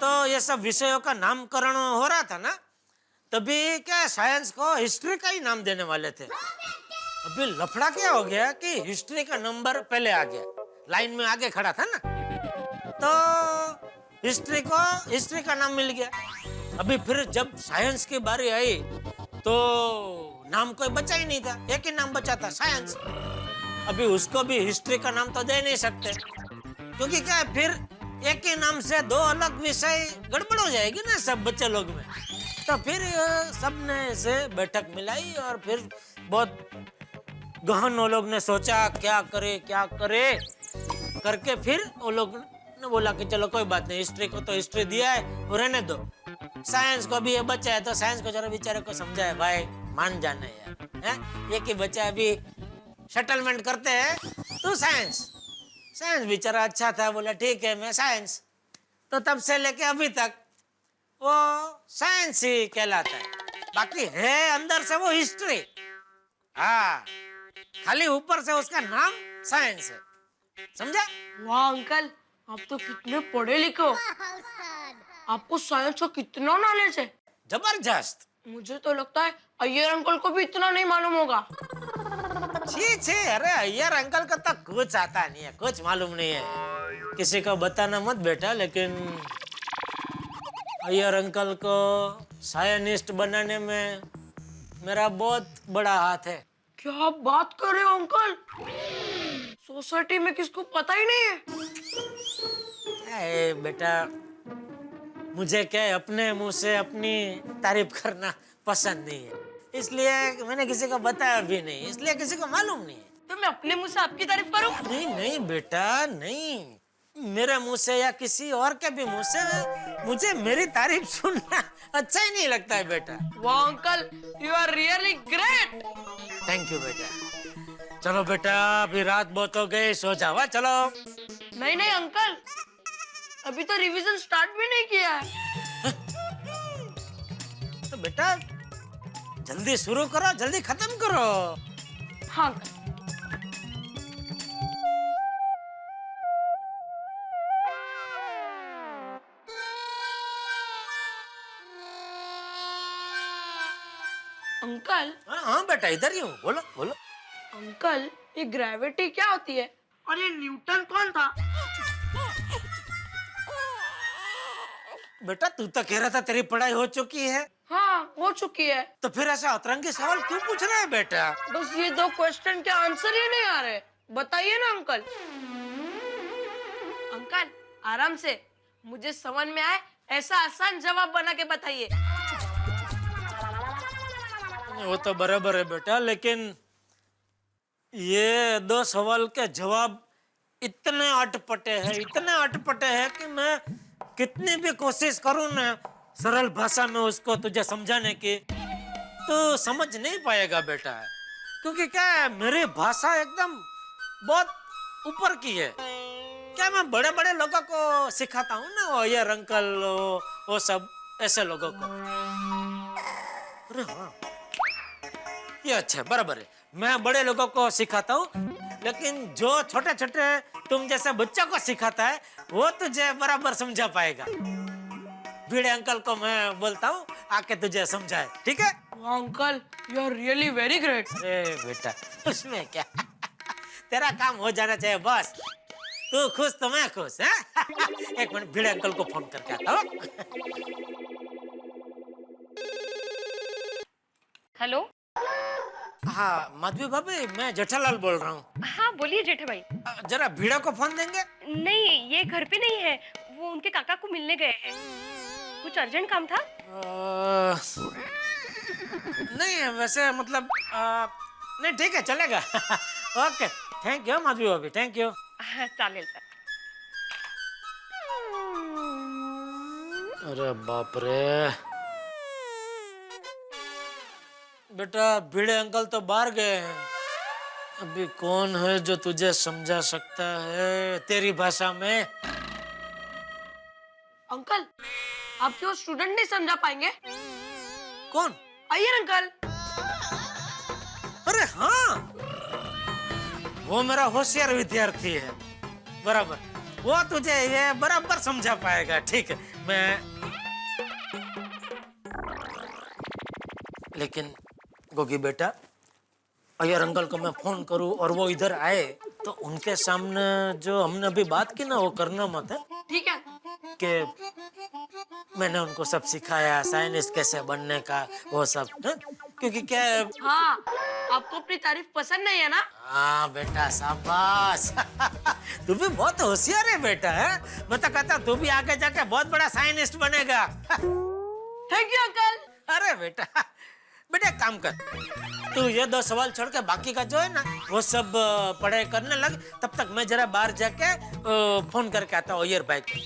तो ये सब विषयों का नामकरण हो रहा था ना, तभी क्या साइंस को हिस्ट्री का ही नाम देने वाले थे। अभी लफड़ा क्या हो गया कि हिस्ट्री का नंबर पहले आ गया, लाइन में आगे खड़ा था ना, तो हिस्ट्री को हिस्ट्री का नाम मिल गया। अभी फिर जब साइंस की बारी आई तो नाम कोई बचा ही नहीं था, एक ही नाम बचा था, साइंस। अभी उसको भी हिस्ट्री का नाम तो दे नहीं सकते, क्योंकि क्या है, फिर एक ही नाम से दो अलग विषय गड़बड़ हो जाएगी ना सब बच्चे लोग में। तो फिर सबने से बैठक मिलाई और फिर बहुत गहन वो लोग ने सोचा क्या करे करके फिर वो लोग ने बोला कि चलो कोई बात नहीं, हिस्ट्री को तो हिस्ट्री दिया है वो रहने दो, साइंस को भी ये बच्चा है तो साइंस को जरा बेचारे को समझाए, भाई मान जाना यार, हैं? एक ही बच्चा अभी सेटलमेंट करते हैं, तो साइंस बेचारा अच्छा था, बोला ठीक है मैं साइंस। तो तब से लेके अभी तक वो साइंस ही कहलाता है, बाकी है अंदर से वो हिस्ट्री। हाँ, खाली ऊपर से उसका नाम साइंस है, समझा? वाह अंकल, आप तो कितने पढ़े लिखे हो, आपको साइंस का कितना नॉलेज है। जबरदस्त। मुझे तो लगता है अय्यर अंकल को भी इतना नहीं मालूम होगा। छी, अरे अय्यर अंकल को तो कुछ आता नहीं है, कुछ मालूम नहीं है, किसी को बताना मत बेटा। लेकिन अय्यर अंकल को साइंटिस्ट बनाने में मेरा बहुत बड़ा हाथ है। क्या आप बात कर रहे हो अंकल? सोसाइटी में किसको पता ही नहीं है। बेटा, मुझे क्या है, अपने मुंह से अपनी तारीफ करना पसंद नहीं है, इसलिए मैंने किसी को बताया भी नहीं, इसलिए किसी को मालूम नहीं है। तो मैं अपने मुंह से आपकी तारीफ करूं? नहीं बेटा, नहीं, मेरे मुंह से या किसी और के भी मुंह से मुझे मेरी तारीफ सुनना अच्छा ही नहीं लगता है बेटा। वाह uncle, you are really great. Thank you बेटा। चलो बेटा, अभी रात बहुत हो गई, सो जाओ। चलो। नहीं अंकल, अभी तो रिवीजन स्टार्ट भी नहीं किया है। तो बेटा जल्दी शुरू करो, जल्दी खत्म करो। हाँ अंकल। हाँ बेटा, इधर ही हूँ, बोलो बोलो। अंकल, ये ग्रेविटी क्या होती है और ये न्यूटन कौन था? बेटा तू तो कह रहा था तेरी पढ़ाई हो चुकी है। हाँ, हो चुकी है। तो फिर ऐसा अतरंगी सवाल क्यों पूछ रहा है बेटा? बस ये दो क्वेश्चन के आंसर ही नहीं आ रहे, बताइए ना अंकल। अंकल आराम से, मुझे समझ में आए ऐसा आसान जवाब बना के बताइए। वो तो बराबर है बेटा, लेकिन ये दो सवाल के जवाब इतने अटपटे हैं कि मैं कितनी भी कोशिश करूं ना सरल भाषा में उसको तुझे समझाने की, तो समझ नहीं पाएगा बेटा। क्योंकि क्या है, मेरी भाषा एकदम बहुत ऊपर की है। क्या मैं बड़े बड़े लोगों को सिखाता हूँ ना, वो अय्यर अंकल, वो सब ऐसे लोगों को। अरे हाँ, ये अच्छा है, बराबर है, मैं बड़े लोगों को सिखाता हूँ, लेकिन जो छोटे छोटे तुम जैसे बच्चों को सिखाता है वो तुझे बराबर समझा पाएगा। भिड़े अंकल को मैं बोलता हूँ आके तुझे समझाए, ठीक है? Uncle, you are really very great. अरे बेटा, उसमें क्या तेरा काम हो जाना चाहिए बस। तू खुश तो मैं खुश, है? एक मिनट, भिड़े अंकल को फोन करके आता हूँ। हेलो। हाँ माधवी भाभी, मैं जेठालाल बोल रहा हूँ। हाँ बोलिए जेठा भाई। जरा भीड़ा को फोन देंगे? नहीं, ये घर पे नहीं है, वो उनके काका को मिलने गए हैं। कुछ अर्जेंट काम था? नहीं वैसे मतलब नहीं ठीक है चलेगा। ओके थैंक यू माधवी भाभी, थैंक यू। हाँ चालेल चालेल। अरे बाप रे बेटा, भिड़े अंकल तो बाहर गए हैं। अभी कौन है जो तुझे समझा सकता है तेरी भाषा में? अंकल, आपके वो स्टूडेंट नहीं समझा पाएंगे? कौन? अय्यर अंकल। अरे हाँ, वो मेरा होशियार विद्यार्थी है। बराबर, वो तुझे ये बराबर समझा पाएगा। ठीक है, मैं लेकिन गोगी बेटा, अय्यर अंकल को मैं फोन करूं और वो इधर आए तो उनके सामने जो हमने अभी बात की ना वो करना मत है। ठीक है। कि मैंने उनको सब सिखाया, साइंटिस्ट कैसे बनने का, वो सब है? क्योंकि क्या है। हाँ, आपको अपनी तारीफ पसंद नहीं है ना? हाँ बेटा शाबाश। तू भी बहुत होशियार है बेटा, है? मैं तो कहता तू भी आगे जाके बहुत बड़ा साइंटिस्ट बनेगा। Thank you uncle. अरे बेटा, बेटा काम कर, तू ये 2 सवाल छोड़ के बाकी का जो है ना वो सब पढ़ाई करने लग। तब तक मैं जरा बाहर जाके फोन करके आता हूँ अय्यर भाई को।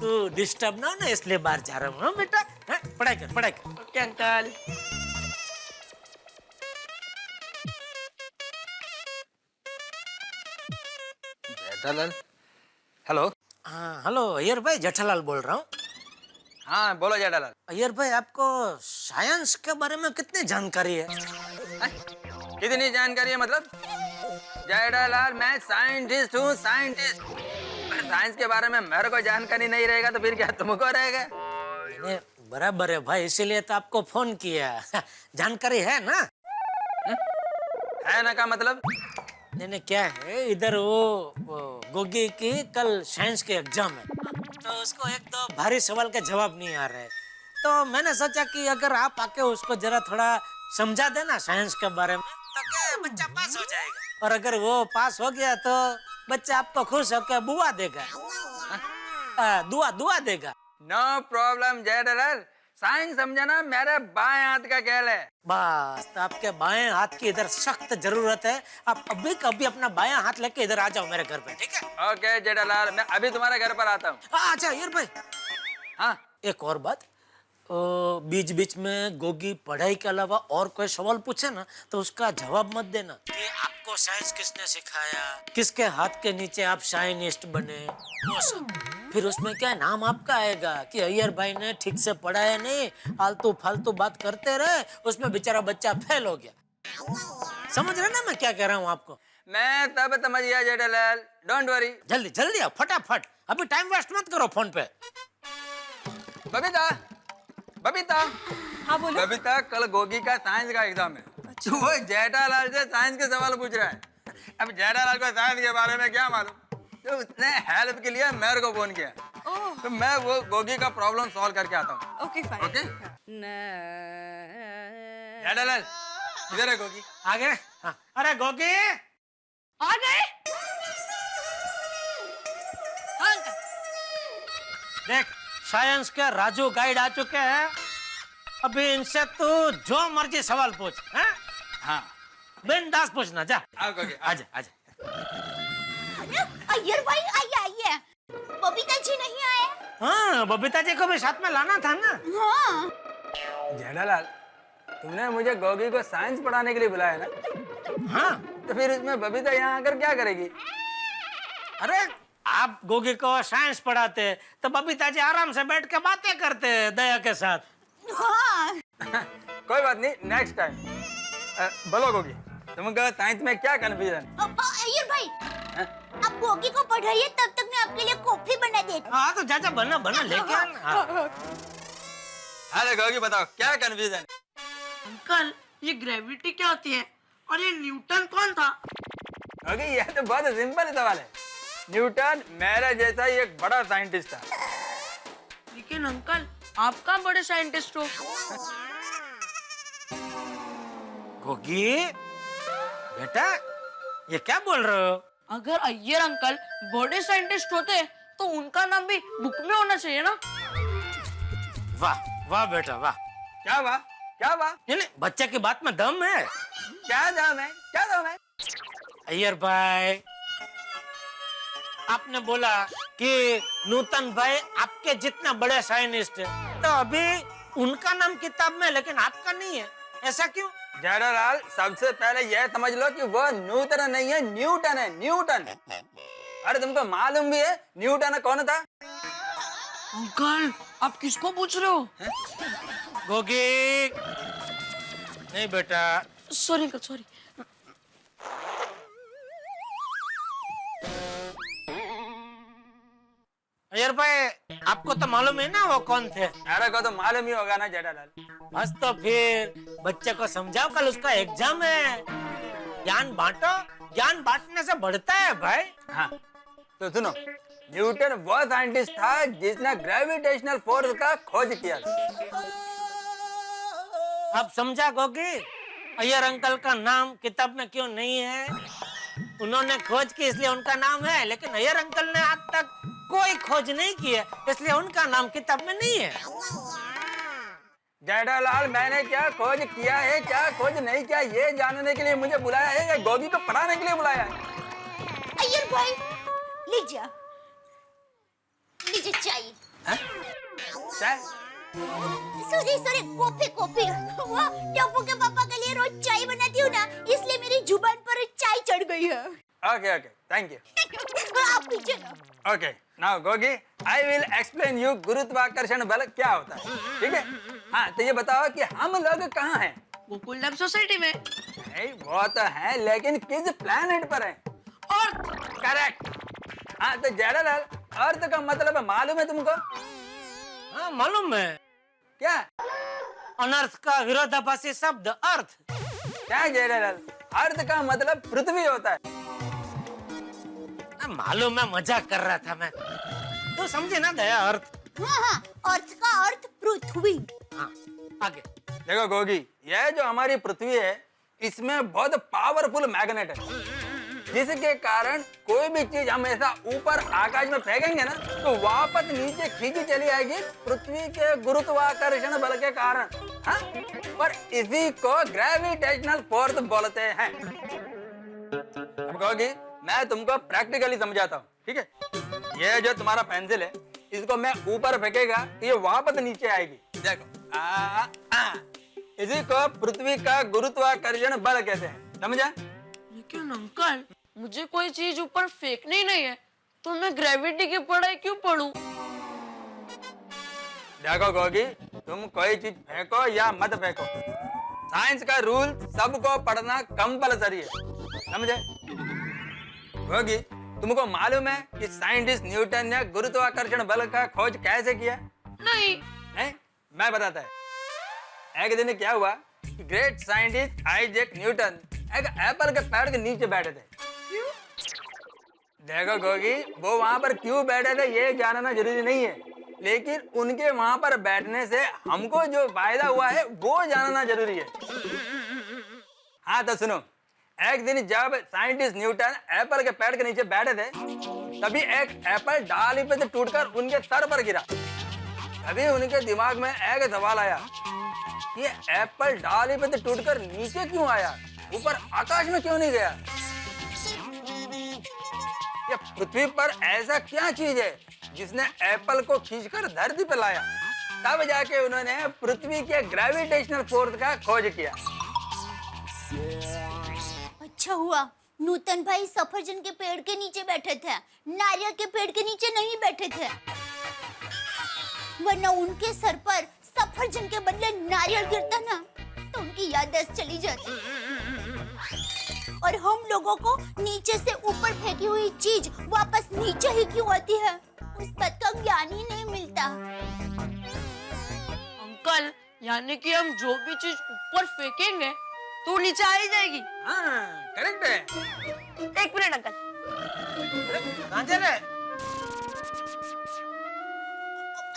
तू डिस्टर्ब ना हो ना, इसलिए बाहर जा रहा हूँ बेटा। पढ़ाई कर, पढ़ाई कर। Okay uncle. जेठालाल, हेलो। हाँ हेलो अय्यर भाई, जेठालाल बोल रहा हूँ। हाँ बोलो जेठालाल। अय्यर भाई, आपको साइंस के बारे में कितनी जानकारी है? कितनी जानकारी है मतलब? जेठालाल, मैं साइंटिस्ट हूँ, साइंटिस्ट। साइंस के बारे में मेरे को जानकारी नहीं रहेगा तो फिर क्या तुमको रहेगा? बराबर है भाई, इसीलिए तो आपको फोन किया। जानकारी है ना? है ना का मतलब? नहीं क्या है, इधर वो गोगी की कल साइंस के एग्जाम है, तो उसको 1-2 भारी सवाल के जवाब नहीं आ रहे, तो मैंने सोचा कि अगर आप आके उसको जरा थोड़ा समझा देना साइंस के बारे में, तो क्या बच्चा पास हो जाएगा। और अगर वो पास हो गया तो बच्चा आपको खुश होकर बुआ देगा, दुआ देगा। नो प्रॉब्लम जेठालाल, साइंस समझाना मेरे बाएं हाथ का खेल है। बस, तो आपके बाएं हाथ की इधर सख्त जरूरत है। आप अभी कभी अपना बायां हाथ लेके इधर आ जाओ मेरे घर पे, ठीक है? ओके जेठालाल, मैं अभी तुम्हारे घर पर आता हूँ। अच्छा अय्यर भाई, हाँ एक और बात, बीच बीच में गोगी पढ़ाई के अलावा और कोई सवाल पूछे ना तो उसका जवाब मत देना कि आपको साइंस किसने सिखाया, किसके हाथ के नीचे आप साइंटिस्ट बने, वो सब। फिर उसमें क्या नाम आपका आएगा कि अय्यर भाई ने ठीक से पढ़ाया नहीं, आलतू फालतू बात करते रहे, उसमें बेचारा बच्चा फेल हो गया। समझ रहे ना मैं क्या कह रहा हूँ आपको? मैं तब समझ गया जेठालाल, डोंट वरी। जल्दी जल्दी आओ, फटाफट, अभी टाइम वेस्ट मत करो फोन पे। बबीता, बबीता। हाँ बोलो। बबीता, कल गोगी का साइंस का एग्जाम है। अच्छा। वो जेठालाल से साइंस के सवाल पूछ रहा है। अब जेठालाल को साइंस के बारे में क्या मालूम, तो उसने हेल्प के लिए मेरे को फोन किया। तो मैं वो गोगी का प्रॉब्लम सॉल्व करके आता हूँ। Okay fine. ओके जेठालाल, इधर है गोगी। आ गए? हाँ। अरे गोगी आ गए? हाँ देख, साइंस के राजू गाइड आ चुके हैं, अभी इनसे तू जो मर्जी सवाल पूछ। हाँ बिंदास पूछना, जा। आओ गोगी, आजा आजा। अय्यर भाई आइए, बबीता जी नहीं आए? हाँ, बबीता जी को भी साथ में लाना था ना। हाँ। जेठालाल, तुमने मुझे गोगी को साइंस पढ़ाने के लिए बुलाया ना? हाँ। तो फिर इसमें बबीता यहाँ आकर क्या करेगी? अरे आप गोगी को साइंस पढ़ाते तो बबीता जी आराम से बैठ के बातें करते दया के साथ। हाँ। कोई बात नहीं, नेक्स्ट टाइम। बोलो गोगी, तुमको साइंस में क्या कन्फ्यूजन? अय्यर भाई, आप गोगी को पढ़ाइए, तब तक मैं आपके लिए कॉफी बना देती हूँ। हाँ तो जा बना लेके आना। अरे गोगी बताओ क्या कन्फ्यूजन? अंकल, ये ग्रेविटी क्या होती है और ये न्यूटन कौन था? गोगी, ये तो बहुत सिंपल सवाल है। न्यूटन मेरा जैसा ही एक बड़ा साइंटिस्ट था। लेकिन अंकल, आप कहाँ बड़े साइंटिस्ट हो? गोगी, बेटा ये क्या बोल रहे हो? अगर अय्यर अंकल बड़े साइंटिस्ट होते तो उनका नाम भी बुक में होना चाहिए ना। वाह वाह बेटा वाह। क्या वाह क्या वाह? नहीं बच्चे की बात में दम है। क्या दम है क्या दम है? अय्यर भाई आपने बोला कि नूतन भाई आपके जितना बड़े साइंटिस्ट है, तो अभी उनका नाम किताब में लेकिन आपका नहीं है, ऐसा क्यों? जेठालाल सबसे पहले यह समझ लो कि वो न्यूटन नहीं है, न्यूटन है, न्यूटन। अरे तुमको मालूम भी है न्यूटन कौन था? अंकल आप किसको पूछ रहे हो? गोगी नहीं बेटा। Sorry uncle sorry. अय्यर भाई आपको तो मालूम है ना वो कौन थे? अरे को तो मालूम ही होगा ना जेठालाल। बस तो फिर बच्चे को समझाओ, कल उसका एग्जाम है। ज्ञान बांटो, ज्ञान बांटने से बढ़ता है भाई। हाँ तो सुनो, न्यूटन वो साइंटिस्ट था जिसने ग्रेविटेशनल फोर्स का खोज किया था। अब समझा गोगी अय्यर अंकल का नाम किताब में क्यों नहीं है? उन्होंने खोज की इसलिए उनका नाम है, लेकिन अय्यर अंकल ने आज तक कोई खोज नहीं की है, इसलिए उनका नाम किताब में नहीं है। जेठालाल मैंने क्या खोज किया है क्या खोज नहीं किया ये जानने के लिए मुझे बुलाया है या गोगी को पढ़ाने के लिए बुलाया है? अय्यर भाई लीजिए लीजिए चाय। चाय? Sorry sorry coffee coffee. वो टप्पू के पापा के लिए रोज चाय बनाती हूँ ना, इसलिए मेरी जुबान पर चाय चढ़ गई है। Okay okay thank you. आप पीछे ना। Okay now Gogi I will explain you गुरुत्वाकर्षण बल क्या होता है, ठीक है? हाँ तो ये बताओ कि हम लोग कहाँ हैं? गोकुलधाम सोसाइटी में। नहीं वो तो है लेकिन किस प्लेनेट पर है? अर्थ। करेक्ट। हाँ तो जेठालाल अर्थ का मतलब मालूम है तुमको? हाँ मालूम है। क्या? अनर्थ का विरोधाभासी शब्द अर्थ। क्या जेठालाल? अर्थ का मतलब पृथ्वी होता है। मालूम है, मजाक कर रहा था मैं। तो समझे ना दया अर्थ? हाँ अर्थ का अर्थ पृथ्वी। हाँ आगे देखो गोगी ये जो हमारी पृथ्वी है इसमें बहुत पावरफुल मैग्नेट है, जिसके कारण कोई भी चीज हम ऐसा ऊपर आकाश में फेंकेंगे ना तो वापस नीचे खींची चली आएगी पृथ्वी के गुरुत्वाकर्षण बल के कारण। हाँ? पर इसी को ग्रेविटेशनल फोर्स बोलते हैं। अब गोगी मैं तुमको प्रैक्टिकली समझाता हूँ, ठीक है? ये जो तुम्हारा पेंसिल है इसको मैं ऊपर फेंकेगा तो ये वापस नीचे आएगी। देखो इसी को पृथ्वी का गुरुत्वाकर्षण बल कहते हैं, समझा? लेकिन अंकल मुझे कोई चीज ऊपर फेंकनी ही नहीं है, तो मैं ग्रेविटी की पढ़ाई क्यों पढ़ूं? देखो गोगी तुम कोई चीज फेंको या मत फेंको, साइंस का रूल सबको पढ़ना कंपलसरी है, समझे? गोगी तुमको मालूम है कि साइंटिस्ट न्यूटन ने गुरुत्वाकर्षण बल का खोज कैसे किया? नहीं मैं बताता है। एक दिन क्या हुआ, ग्रेट साइंटिस्ट आइजैक न्यूटन एक एप्पल के पेड़ के नीचे बैठे थे। देखो गोगी वो वहां पर क्यों बैठे थे ये जानना जरूरी नहीं है, लेकिन उनके वहां पर बैठने से हमको जो फायदा हुआ है वो जानना जरूरी है। हाँ तो सुनो, एक दिन जब साइंटिस्ट न्यूटन एप्पल के पेड़ के नीचे बैठे थे तभी एक एप्पल डाली पे से टूटकर उनके सर पर गिरा। तभी उनके दिमाग में एक सवाल आया कि एप्पल डाली पे से टूटकर नीचे क्यों आया, ऊपर आकाश में क्यों नहीं गया? ये पृथ्वी पर ऐसा क्या चीज है जिसने एप्पल को खींचकर धरती पर लाया? तब जाके उन्होंने पृथ्वी के ग्रेविटेशनल फोर्स का खोज किया। अच्छा हुआ नूतन भाई सफरजन के पेड़ के नीचे बैठे थे, नारियल के पेड़ के नीचे नहीं बैठे थे, वरना उनके सर पर सफरजन के बदले नारियल गिरता ना तो उनकी याददाश्त चली जाती और हम लोगों को नीचे से ऊपर फेंकी हुई चीज वापस नीचे ही क्यों आती है उस बात का ज्ञान ही नहीं मिलता। अंकल यानी कि हम जो भी चीज ऊपर फेंकेंगे तो नीचे आ ही जाएगी। हाँ करेक्ट है। एक मिनट अंकल, कहाँ जा रहे?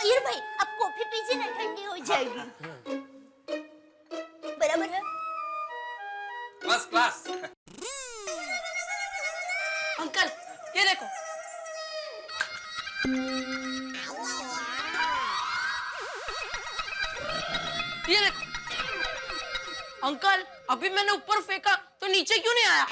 अय्यर भाई अब कॉफी पीजिए ना, ठंडी हो जाएगी। बराबर है? First class. अंकल अभी मैंने ऊपर फेंका तो नीचे क्यों नहीं आया?